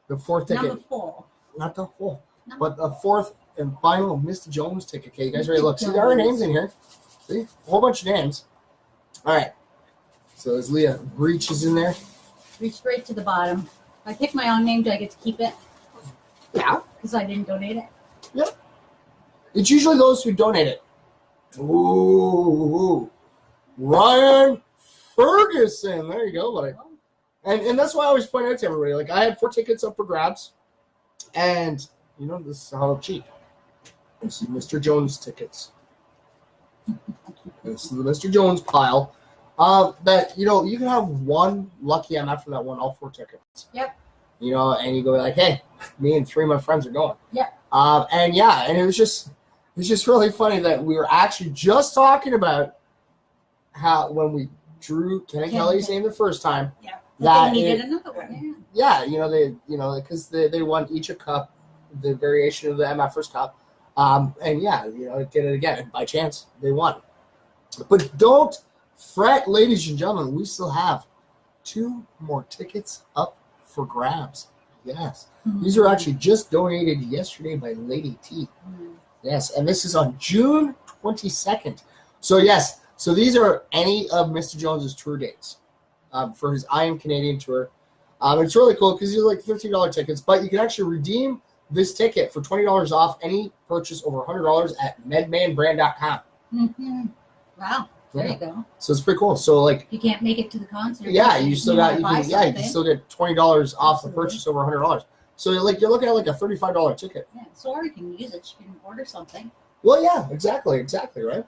ticket. Not the full. Not the full. No. But the fourth and final Mr. Jones ticket. Okay, you guys ready to look? See, there are names in here. See? A whole bunch of names. All right. So is Leah reaches in there? Reach straight to the bottom. If I pick my own name, do I get to keep it? Yeah. Because I didn't donate it? Yep. It's usually those who donate it. Ooh. Ryan Ferguson. There you go, buddy. And that's why I always point out to everybody, like, I had 4 tickets up for grabs. And, this is how cheap. This is Mr. Jones tickets. This is the Mr. Jones pile. That, you can have one lucky MF for that one, all 4 tickets. Yep. And you go like, hey, me and 3 of my friends are going. Yep. And it was just really funny that we were actually just talking about how when we drew Ken and Kelly's name the first time. Yeah. That they needed another one. Yeah, because they won each a cup, the variation of the MFers Cup. And did it again. And by chance, they won. But don't fret, ladies and gentlemen. We still have 2 more tickets up for grabs. Yes. Mm-hmm. These are actually just donated yesterday by Lady T. Mm-hmm. Yes. And this is on June 22nd. So, yes. So, these are any of Mr. Jones's tour dates for his I Am Canadian tour. It's really cool because these are like $13 tickets, but you can actually redeem this ticket for $20 off any purchase over $100 at medmanbrand.com. Mm-hmm. Wow. There you go. So it's pretty cool. So like, you can't make it to the concert. Yeah, you still got you can still get $20 off the purchase over $100. So you're looking at like a $35 ticket. Yeah, so you can use it. You can order something. Well, yeah, exactly, right.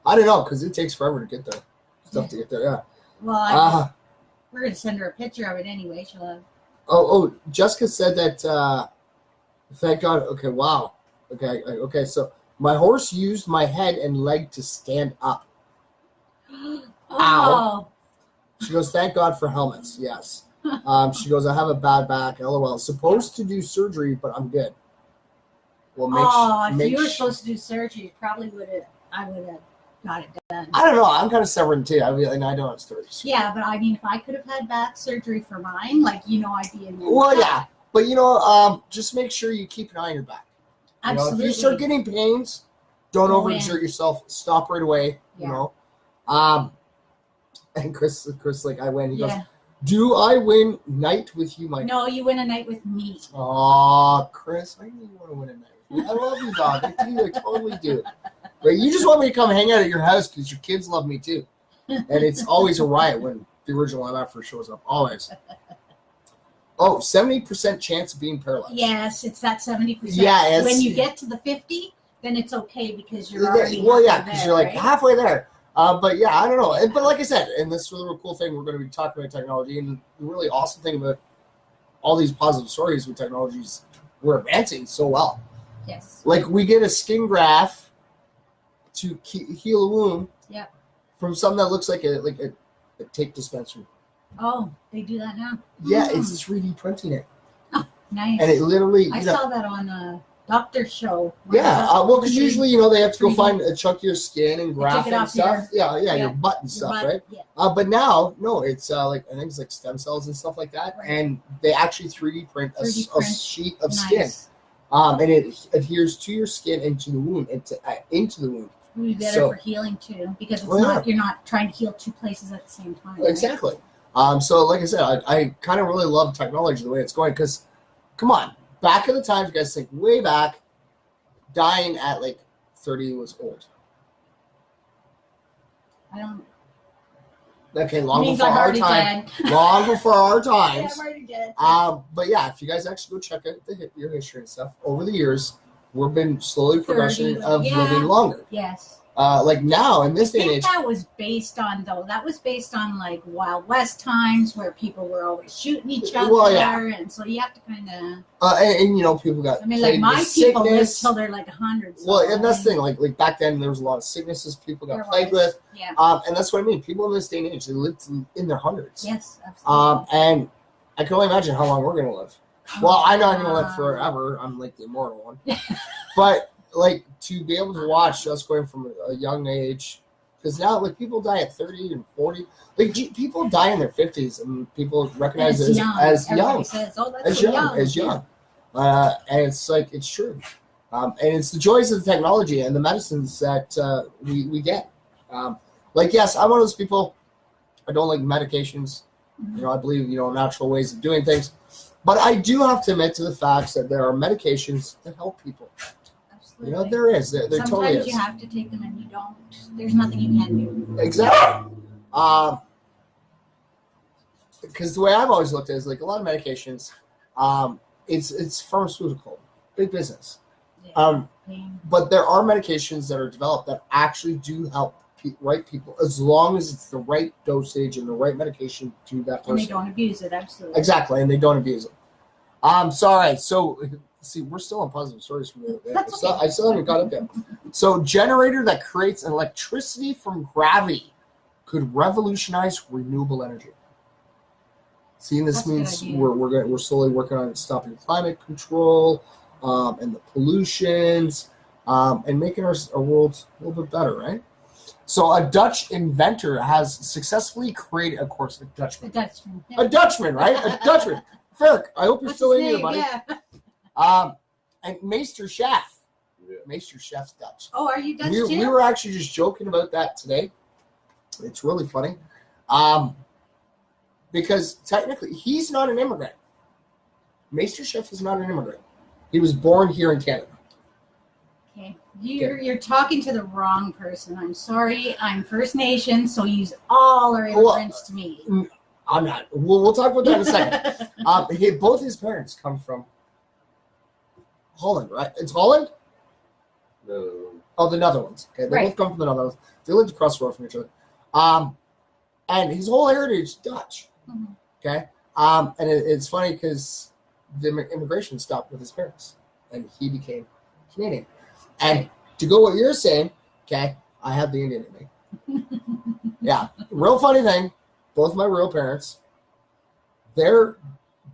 I don't know because it takes forever to get there. Stuff to get there, yeah. Well, We're going to send her a picture of it anyway. She'll have... Oh, Jessica said that, thank God. Okay, wow. Okay, so my horse used my head and leg to stand up. Oh. Ow. She goes, thank God for helmets. Yes. She goes, I have a bad back. LOL. Supposed to do surgery, but I'm good. Well, if you were supposed to do surgery, I would have got it done. I don't know. I'm kind of stubborn too. I don't have stories. Yeah, but I mean, if I could have had back surgery for mine, like, I'd be in there. Well, yeah. But, just make sure you keep an eye on your back. Absolutely. If you start getting pains, don't overexert yourself. Stop right away. Yeah. And Chris, like, I win. He goes, do I win night with you, Mike? No, you win a night with me. Aw, Chris, I really want to win a night with you. I love you, dog. I do. I totally do. But you just want me to come hang out at your house because your kids love me too. And it's always a riot when the original MF shows up. Always. Oh, 70% chance of being paralyzed. Yes, it's that 70%. Yeah, when you get to the 50, then it's okay because you're already because you're like halfway there. But yeah, I don't know. But like I said, and this is really cool thing, we're going to be talking about technology, and the really awesome thing about all these positive stories with technologies, we're advancing so well. Yes. Like we get a skin graft to heal a wound. Yep. From something that looks like a tape dispenser. Oh, they do that now? Yeah, it's 3D printing it. Oh, nice. And it literally... I saw that on a doctor's show. Yeah, well, because usually, they have to go find a chunk of your skin and graft and stuff. Your butt and stuff, right? Yeah. But now, no, it's I think it's like stem cells and stuff like that. Right. And they actually 3D print a sheet of skin. And it adheres to your skin into the wound, into the wound. It would be better for healing too, because it's you're not trying to heal two places at the same time. Exactly. Right? So like I said, I kind of really love technology the way it's going because, come on, back in the times, you guys think way back, dying at like 30 was old. I don't. Okay, long before our time. Long before our times. I'm already dead. But yeah, if you guys actually go check out your history and stuff over the years, we've been slowly progressing of living longer. Yes. Like now in this day and age, that was based on like Wild West times where people were always shooting each other, and so you have to kind of. And people got. I mean, like my people lived till they're like 100. So well, and that's the thing. Like back then, there was a lot of sicknesses people got plagued with. Yeah. And that's what I mean. People in this day and age, they lived in their hundreds. Yes, absolutely. And I can only imagine how long we're gonna live. Well, I'm not going to live forever. I'm like the immortal one. But, like, to be able to watch us going from a young age, because now, like, people die at 30 and 40. Like, people die in their 50s, and people recognize it as young. Says, as young. And it's like, it's true. And it's the joys of the technology and the medicines that we get. Like, yes, I'm one of those people, I don't like medications. Mm-hmm. I believe, natural ways of doing things. But I do have to admit to the facts that there are medications that help people. Absolutely. There is. There Sometimes totally is. You have to take them and you don't. There's nothing you can do. Exactly. Because the way I've always looked at it is like a lot of medications, it's pharmaceutical, big business. Yeah. But there are medications that are developed that actually do help right people as long as it's the right dosage and the right medication to that person. And they don't abuse it, absolutely. Exactly, and they don't abuse it. Sorry, so see, we're still on positive stories from the other day. I still haven't got up yet. So, generator that creates electricity from gravity could revolutionize renewable energy. See, this means we're slowly working on stopping climate control and the pollutions and making our world a little bit better, right? So a Dutch inventor has successfully created, of course, a Dutchman. Yeah. A Dutchman, right? A Dutchman. Ferk, I hope you're still in here, buddy. Yeah. And Meester Chef. Yeah. Meester Chef's Dutch. Oh, are you Dutch too? We were actually just joking about that today. It's really funny. Because technically, he's not an immigrant. Meester Chef is not an immigrant. He was born here in Canada. Okay. You're talking to the wrong person. I'm sorry. I'm First Nation, so use all our immigrants to me. I'm not. We'll talk about that in a second. Both his parents come from Holland, right? It's Holland? No. Oh, the Netherlands. Okay, they both come from the Netherlands. They lived across the road from each other. And his whole heritage is Dutch. Mm-hmm. Okay. And it's funny because the immigration stopped with his parents, and he became Canadian. And to go what you're saying, okay, I have the Indian in me. Yeah. Real funny thing, both my real parents, their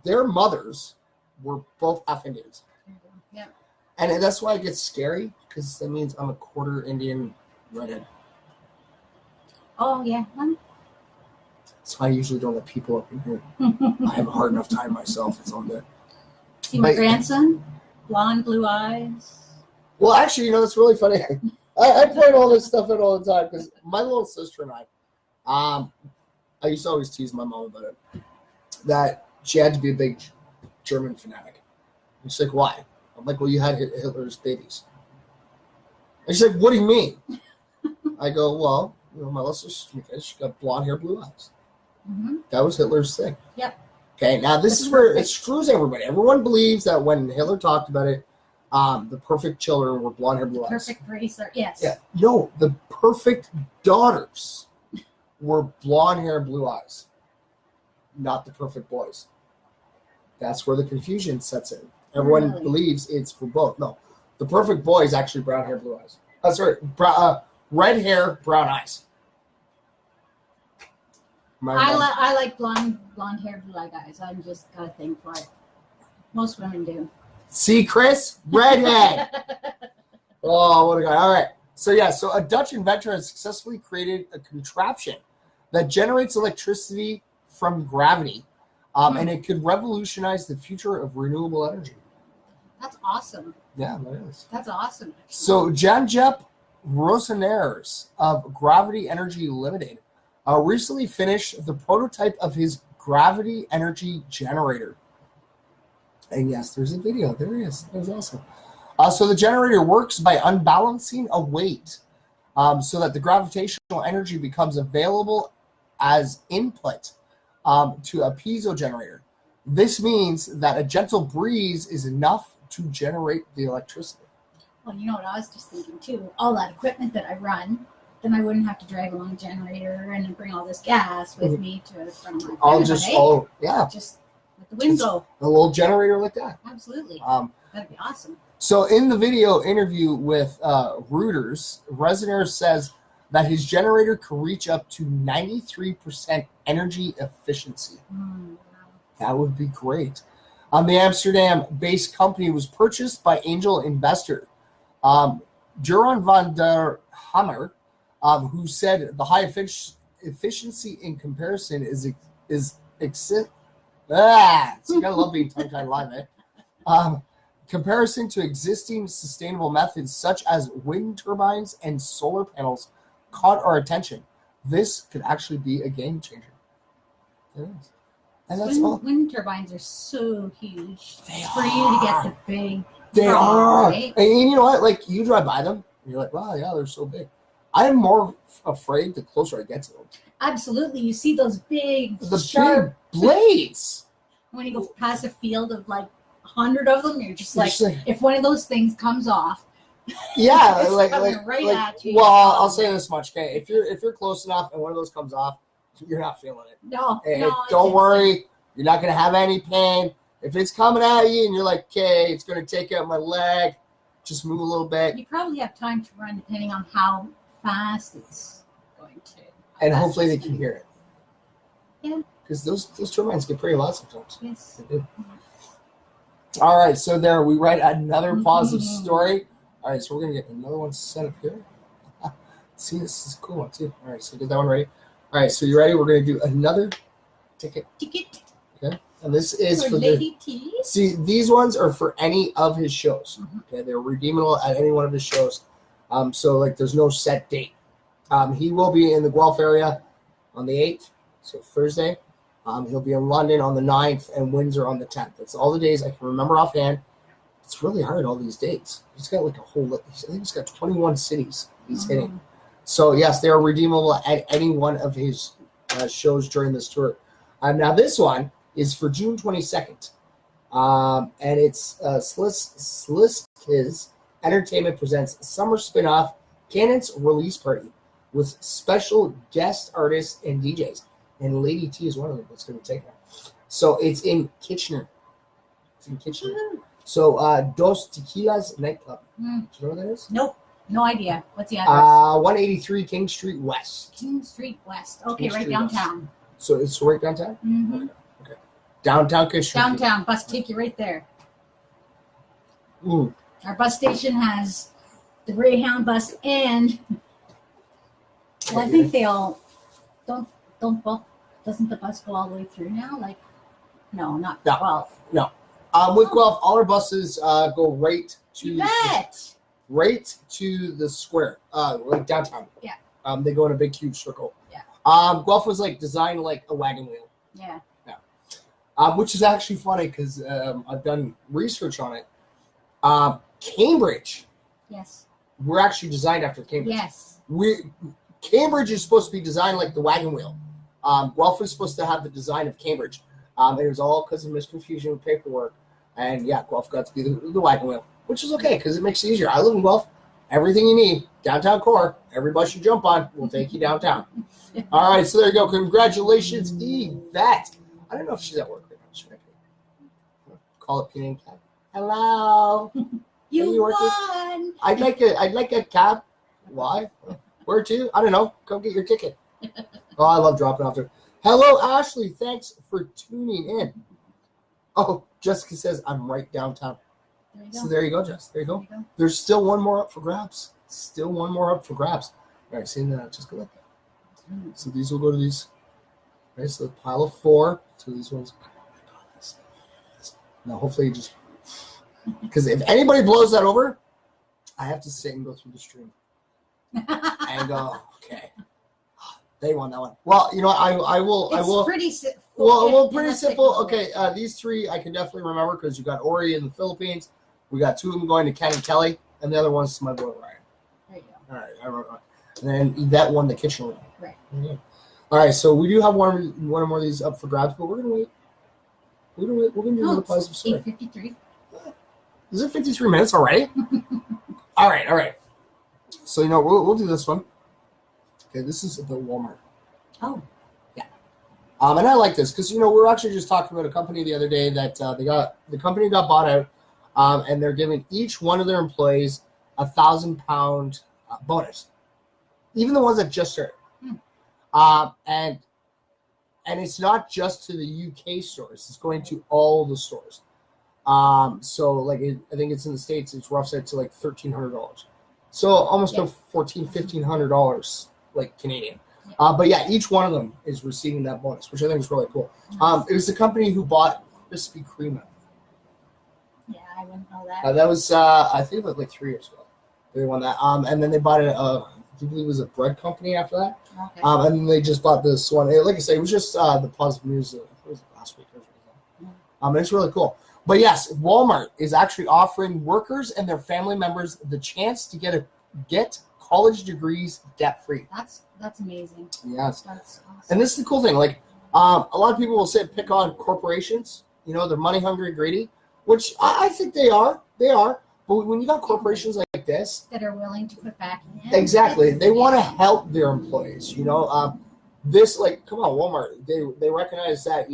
mothers were both half Indians. Yeah. And that's why it gets scary, because that means I'm a quarter Indian redhead. Oh, yeah. That's why I usually don't let people up in here. I have a hard enough time myself. It's all good. See my grandson? Blonde, blue eyes. Well, actually, that's really funny. I point all this stuff out all the time because my little sister and I used to always tease my mom about it, that she had to be a big German fanatic. And she's like, why? I'm like, well, you had Hitler's babies. And she's like, what do you mean? I go, well, my little sister, she got blonde hair, blue eyes. Mm-hmm. That was Hitler's thing. Yep. Okay, now this is where it screws everybody. Everyone believes that when Hitler talked about it, the perfect children were blonde hair, blue eyes. Perfect race, yes. Yeah. No, the perfect daughters were blonde hair, blue eyes. Not the perfect boys. That's where the confusion sets in. Everyone believes it's for both. No, the perfect boy is actually brown hair, blue eyes. Red hair, brown eyes. I like blonde hair, blue eyed guys. I'm just got a thing for it. Most women do. See, Chris? Redhead. Oh, what a guy. All right. So a Dutch inventor has successfully created a contraption that generates electricity from gravity, and it could revolutionize the future of renewable energy. That's awesome. Yeah, that is. That's awesome. So Jan-Jep Rosenaers of Gravity Energy Limited recently finished the prototype of his gravity energy generator. And yes, there's a video. There he is. That was awesome. So the generator works by unbalancing a weight so that the gravitational energy becomes available as input to a piezo generator. This means that a gentle breeze is enough to generate the electricity. Well, you know what I was just thinking too? All that equipment that I run, then I wouldn't have to drag along a generator and bring all this gas with me to run my just let the wind go. A little generator like that. Absolutely. That'd be awesome. So in the video interview with Reuters, Resner says that his generator can reach up to 93% energy efficiency. That would be great. The Amsterdam-based company was purchased by angel investor Duran van der Hammer, who said the high efficiency in comparison so you gotta love being tongue-tied live, eh? Comparison to existing sustainable methods such as wind turbines and solar panels caught our attention. This could actually be a game changer. It is. And that's wind turbines are so huge for you to get the big. They are. Right? And you know what? Like, you drive by them, and you're like, wow, yeah, they're so big. I'm more afraid the closer I get to them. Absolutely. You see those big, sharp big blades. When you go past a field of like 100 of them, you're just like, if one of those things comes off. Yeah, like at you. Well, I'll say this much, okay? If you're close enough and one of those comes off, you're not feeling it. No, don't worry. You're not going to have any pain. If it's coming at you and you're like, okay, it's going to take out my leg, just move a little bit. You probably have time to run depending on how fast it's going to. And hopefully they can hear it. Yeah. Because those turbines get pretty loud sometimes. Yes. They do. All right, so there we write another positive story. All right, so we're going to get another one set up here. See, this is a cool one too. All right, so get that one ready. All right, so you ready? We're going to do another ticket. Okay. And this is for Lady T. See, these ones are for any of his shows. Okay, they're redeemable at any one of his shows. So like, there's no set date. He will be in the Guelph area on the 8th, so Thursday. He'll be in London on the 9th and Windsor on the 10th. That's all the days I can remember offhand. It's really hard, all these dates. He's got like a whole, I think he's got 21 cities he's hitting. So yes, they are redeemable at any one of his shows during this tour. Now this one is for June 22nd. And it's Sliskiz Entertainment presents a summer spin-off Cannon's release party with special guest artists and DJs. And Lady T is one of them that's going to be taking it. So it's in Kitchener. So Dos Tequilas nightclub. Do you know what that is? Nope. No idea. What's the address? 183 King Street West. King Street West. Okay, King right Street downtown. West. So it's right downtown? Mm-hmm. Okay. Downtown Kitchener. Downtown. Bus take you right there. Ooh. Our bus station has the Greyhound bus and I think they all don't doesn't the bus go all the way through now? Like no, not Guelph. No. With Guelph, all our buses go right to the square, like downtown. Yeah. They go in a big, huge circle. Yeah. Guelph was like designed like a wagon wheel. Yeah. Which is actually funny because I've done research on it. Cambridge. Yes. We're actually designed after Cambridge. Yes. Cambridge is supposed to be designed like the wagon wheel. Guelph was supposed to have the design of Cambridge. It was all because of misconfusion with paperwork. And yeah, Guelph got to be the wagon wheel, which is okay because it makes it easier. I live in Guelph. Everything you need, downtown core, every bus you jump on will take you downtown. All right, so there you go. Congratulations, Yvette. I don't know if she's at work right now. She might be. Call up Canadian Cab. Hello. You won. I'd like a cab. Why? Where to? I don't know. Come get your ticket. Oh, I love dropping off there. Hello, Ashley. Thanks for tuning in. Oh, Jessica says I'm right downtown. There you go. So there you go, Jess. There you go. There's still one more up for grabs. All right, see that? Just go like that. So these will go to these. Okay, so the pile of 4. So these ones. Now, hopefully, you just because if anybody blows that over, I have to sit and go through the stream and go, okay, they won that one. Well, you know, I will. Pretty simple. Well, pretty simple. Okay, these 3 I can definitely remember because you got Ori in the Philippines. We got 2 of them going to Ken and Kelly, and the other one's to my boy Ryan. There you go. All right, I wrote. And then Yvette won the kitchen room. Right. Yeah. All right, so we do have one or more of these up for grabs, but we're gonna wait. We're gonna do another positive story. 8:53. Is it 53 minutes already? All right. So, you know, we'll do this one. Okay, this is about Walmart. Oh. Yeah. And I like this because, you know, we were actually just talking about a company the other day that the company got bought out, and they're giving each one of their employees £1,000 bonus, even the ones that just started. And it's not just to the UK stores; it's going to all the stores. So like I think it's in the States, it's rough set to like $1,300. So almost $1,500 like Canadian. But yeah, each one of them is receiving that bonus, which I think is really cool. It was the company who bought Krispy Kreme. Yeah, I wouldn't know that. That was I think about like 3 years ago. They won that. And then they bought I believe it was a bread company after that. Okay. And then they just bought this one. Like I say, it was just the positive news. It was last week. It's really cool. But yes, Walmart is actually offering workers and their family members the chance to get college degrees debt-free. That's amazing. Yes. That's awesome. And this is the cool thing. Like, a lot of people will pick on corporations. You know, they're money hungry and greedy, which I think they are. They are. But when you got corporations like this that are willing to put back in, exactly, they want to help their employees. You know, this come on, Walmart. They recognize that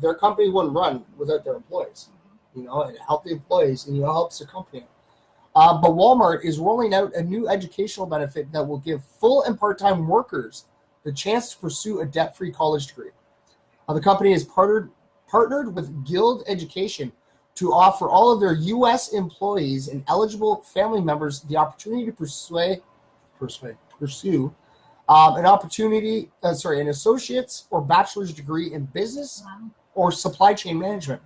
their company wouldn't run without their employees. You know, and help the employees, and helps the company. But Walmart is rolling out a new educational benefit that will give full and part-time workers the chance to pursue a debt-free college degree. The company has partnered with Guild Education to offer all of their U.S. employees and eligible family members the opportunity to pursue an associate's or bachelor's degree in business or supply chain management.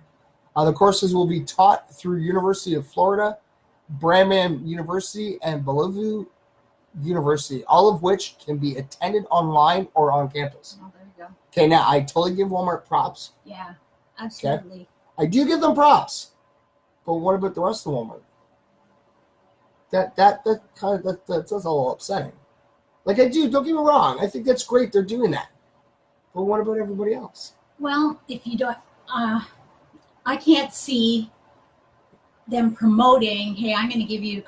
The courses will be taught through University of Florida, Branham University, and Bellevue University, all of which can be attended online or on campus. Oh, there you go. Okay, now I totally give Walmart props. Yeah, absolutely. Okay? I do give them props, but what about the rest of Walmart? That's a little upsetting. Like I do, don't get me wrong. I think that's great they're doing that, but what about everybody else? Well, if you don't, I can't see them promoting, hey, I'm going to give you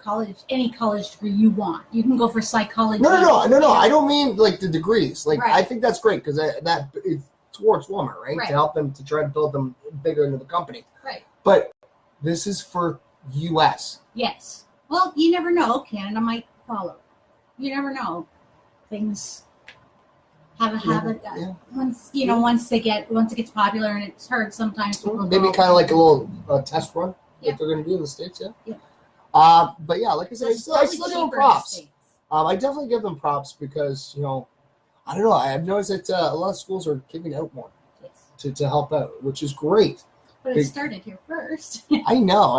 any college degree you want. You can go for psychology. No. I don't mean like the degrees. Like I think that's great because that is towards Walmart, right? To help them to try to build them bigger into the company. Right. But this is for U.S. Yes. Well, you never know. Canada might follow. You never know. Things have a habit. Once it gets popular and it's heard, sometimes people maybe kind of like a little test run that they're going to do in the States. But yeah, like I said, I still give them props. I definitely give them props because I don't know. I've noticed that a lot of schools are giving out more to help out, which is great. But it started here first. I know.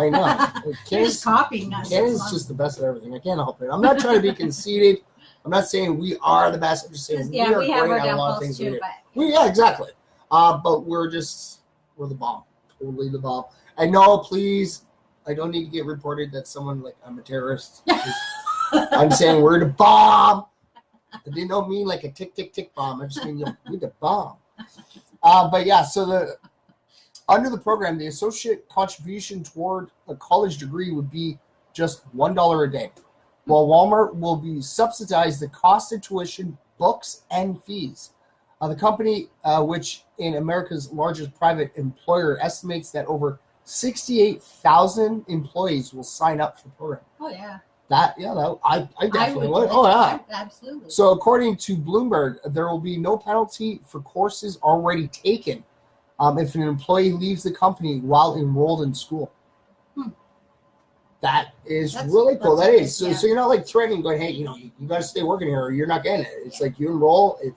They're just copying us. Canada's just the best at everything. I can't help it. I'm not trying to be conceited. I'm not saying we are the best. I'm just saying we are great at a lot of things we do. Exactly. But we're the bomb. Totally the bomb. I know, please. I don't need to get reported that someone I'm a terrorist. I'm saying we're the bomb. I didn't mean like a tick, tick, tick bomb. I just mean we're the bomb. But yeah, so under the program, the associate contribution toward a college degree would be just $1 a day, while Walmart will be subsidize the cost of tuition, books, and fees. The company, which in America's largest private employer, estimates that over 68,000 employees will sign up for the program. Oh, yeah. I definitely would. Oh, yeah. Absolutely. So according to Bloomberg, there will be no penalty for courses already taken if an employee leaves the company while enrolled in school. That is really cool. That is. So you're not like threatening, going, hey, you got to stay working here or you're not getting it. It's like you enroll if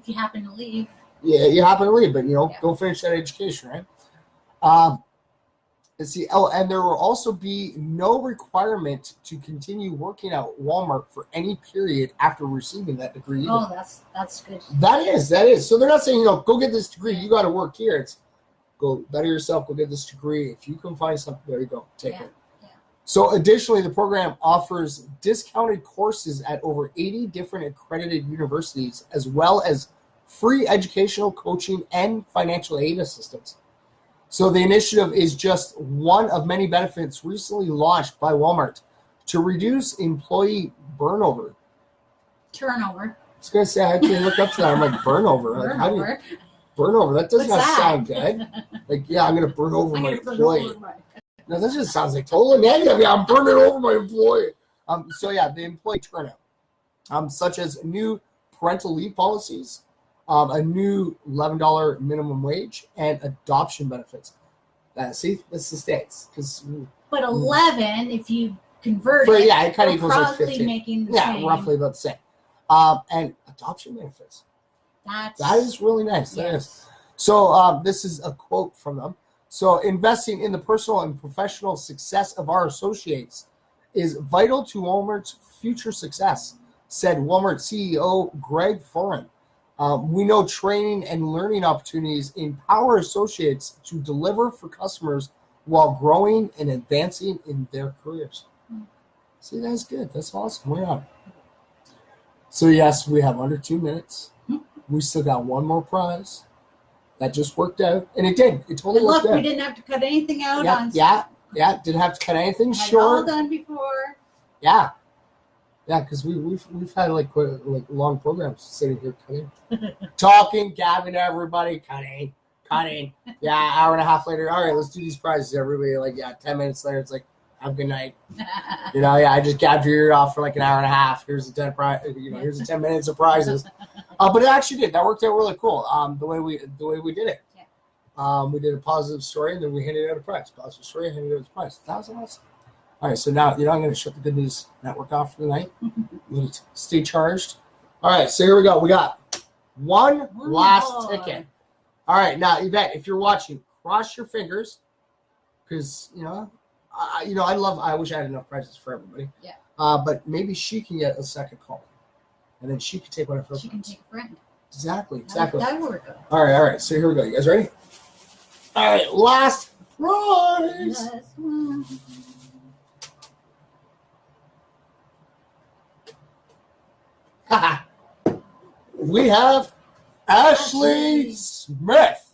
you happen to leave. Yeah, you happen to leave, but go finish that education, right? Let's see. Oh, and there will also be no requirement to continue working at Walmart for any period after receiving that degree. Either. Oh, that's good. That is. So they're not saying, go get this degree. You got to work here. It's go better yourself. Go get this degree. If you can find something, there you go. Take it. Yeah. So additionally, the program offers discounted courses at over 80 different accredited universities, as well as free educational coaching and financial aid assistance. So the initiative is just one of many benefits recently launched by Walmart to reduce employee turnover. I was going to say, I can't look up to that. I'm like, burnover. Burnover. That does not sound good. I'm going to burn over my employee. No, that just sounds like totally negative. Yeah, I'm burning over my employee. The employee turnout, such as new parental leave policies, a new $11 minimum wage, and adoption benefits. That's the States. But 11, if you convert it kind of equals like 15. Making the same. Roughly about the same. And adoption benefits. That is really nice. That is. So this is a quote from them. So investing in the personal and professional success of our associates is vital to Walmart's future success, said Walmart CEO Greg Foran. We know training and learning opportunities empower associates to deliver for customers while growing and advancing in their careers. See, that's good. That's awesome. We're on. So, yes, we have under 2 minutes. We still got one more prize. That just worked out. And it did. It totally worked out. We didn't have to cut anything out. Didn't have to cut anything short. All done before. Yeah. Yeah, because we've had like long programs sitting here cutting, talking, gabbing everybody, cutting. Yeah, hour and a half later, all right, let's do these prizes. Everybody 10 minutes later, it's like, have a good night. I just gabbed your ear off for like an hour and a half. Here's the 10 here's the 10 minutes of prizes. But it actually did. That worked out really cool. The way we did it. Yeah. We did a positive story and then we handed out a prize. Positive story, handed out a prize. That was awesome. All right, so now I'm going to shut the Good News Network off for the night. Stay charged. All right, so here we go. We got one last ticket. All right, now Yvette, if you're watching, cross your fingers, because I wish I had enough prizes for everybody. Yeah. But maybe she can get a second call, and then she can take one of her. She can take a friend. Exactly. That would work. All right. So here we go. You guys ready? All right, last prize. Last one. We have Ashley Smith.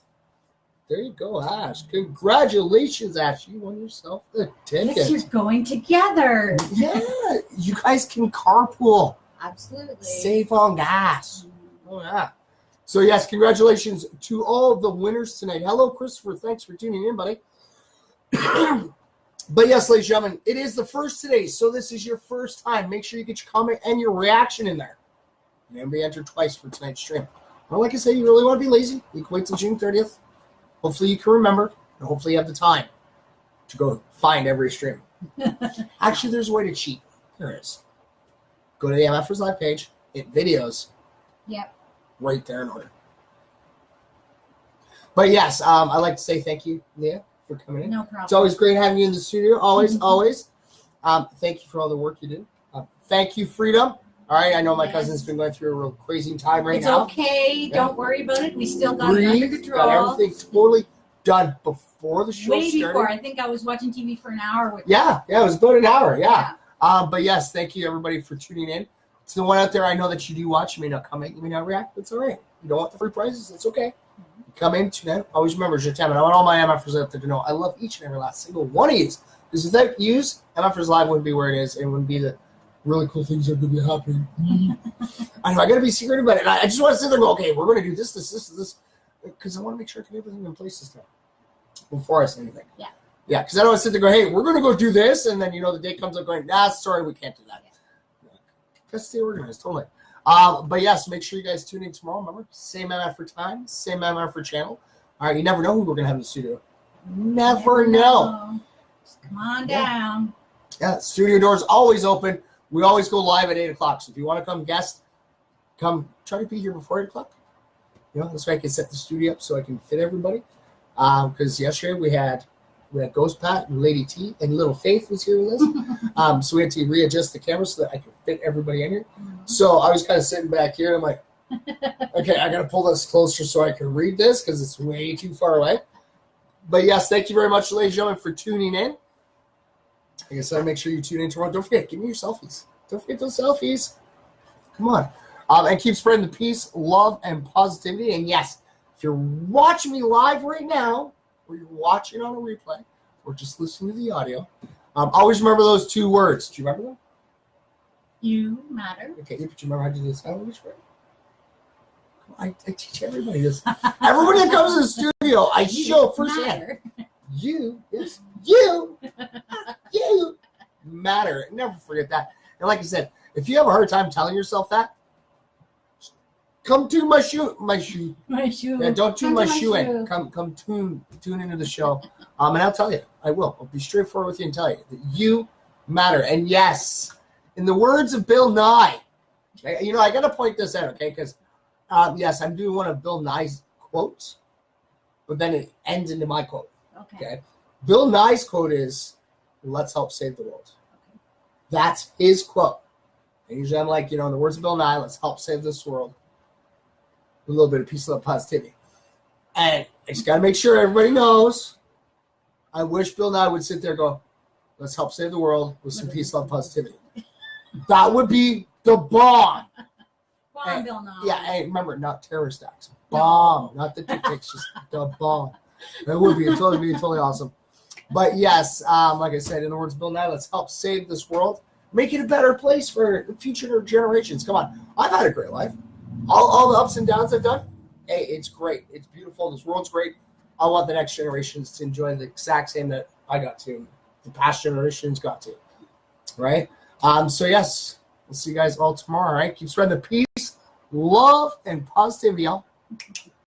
There you go, Ash. Congratulations, Ash. You won yourself a ticket. Yes, you're going together. Yeah, you guys can carpool. Absolutely. Save on gas. Oh, yeah. So, yes, congratulations to all of the winners tonight. Hello, Christopher. Thanks for tuning in, buddy. But, yes, ladies and gentlemen, it is the first today, so this is your first time. Make sure you get your comment and your reaction in there. You're going to be entered twice for tonight's stream. Well, like I said, you really want to be lazy. You can wait till June 30th. Hopefully you can remember, and hopefully you have the time to go find every stream. Actually, there's a way to cheat. There is. Go to the MFers Live page, hit videos. Yep. Right there in order. But yes, I'd like to say thank you, Leah, for coming in. No problem. It's always great having you in the studio. Always, always. Thank you for all the work you do. Thank you, Freedom. All right, I know my cousin's been going through a real crazy time right now. It's okay. Yeah. Don't worry about it. We still got it under control. Got everything totally done before the show started. Way before. I think I was watching TV for an hour with Yeah, it was about an hour, yeah. But yes, thank you, everybody, for tuning in. To the one out there, I know that you do watch. You may not comment, you may not react. That's all right. You don't want the free prizes. It's okay. You come in, tune in. Always remember, je t'aime. And I want all my MFers out there to know I love each and every last single one of you. Because without yous, MFers Live wouldn't be where it is. It wouldn't be the really cool things that are going to be happening. I know, I got to be secretive about it. I just want to sit there and go, okay, we're going to do this. Because I want to make sure I can have everything in place this time before I say anything. Yeah. Yeah, because I don't want to sit there and go, hey, we're going to go do this. And then, the day comes up going, sorry, we can't do that. Let's stay organized, totally. But yes, make sure you guys tune in tomorrow. Remember, same MF for time, same MF for channel. All right, you never know who we're going to have in the studio. Never know. Just come on down. Yeah, studio doors always open. We always go live at 8 o'clock. So if you want to come guest, come try to be here before 8 o'clock. This way I can set the studio up so I can fit everybody. Because yesterday we had Ghost Pat and Lady T and Little Faith was here with us. So we had to readjust the camera so that I could fit everybody in here. So I was kind of sitting back here and I'm like, okay, I got to pull this closer so I can read this because it's way too far away. But yes, thank you very much, ladies and gentlemen, for tuning in. Like I said, make sure you tune in tomorrow. Don't forget, give me your selfies. Don't forget those selfies. Come on. And keep spreading the peace, love, and positivity. And yes, if you're watching me live right now, or you're watching on a replay, or just listening to the audio, always remember those two words. Do you remember them? You matter. Okay, but you remember how to do this? I teach everybody this. Everybody that comes to the studio, I show firsthand. You matter. Never forget that. And like I said, if you have a hard time telling yourself that, come tune my shoe. Yeah, don't tune my shoe in. Come tune into the show. And I'll tell you, I will. I'll be straightforward with you and tell you that you matter. And yes, in the words of Bill Nye, I got to point this out, okay? Because yes, I'm doing one of Bill Nye's quotes, but then it ends into my quote. Okay. Bill Nye's quote is, "Let's help save the world." Okay. That's his quote. And usually I'm like, in the words of Bill Nye, let's help save this world. A little bit of peace, love, positivity. And I just got to make sure everybody knows, I wish Bill Nye would sit there and go, let's help save the world with some peace, love, positivity. That would be the bomb. Bomb, Bill Nye. Yeah, and remember, not terrorist acts. Bomb. No. Not the dictates, just the bomb. That would be totally awesome. But yes, like I said, in the words of Bill Nye, let's help save this world. Make it a better place for future generations. Come on. I've had a great life. All the ups and downs I've done, hey, it's great. It's beautiful. This world's great. I want the next generations to enjoy the exact same that I got to. The past generations got to. Right? So, yes, we'll see you guys all tomorrow, all right? Keep spreading the peace, love, and positivity, y'all.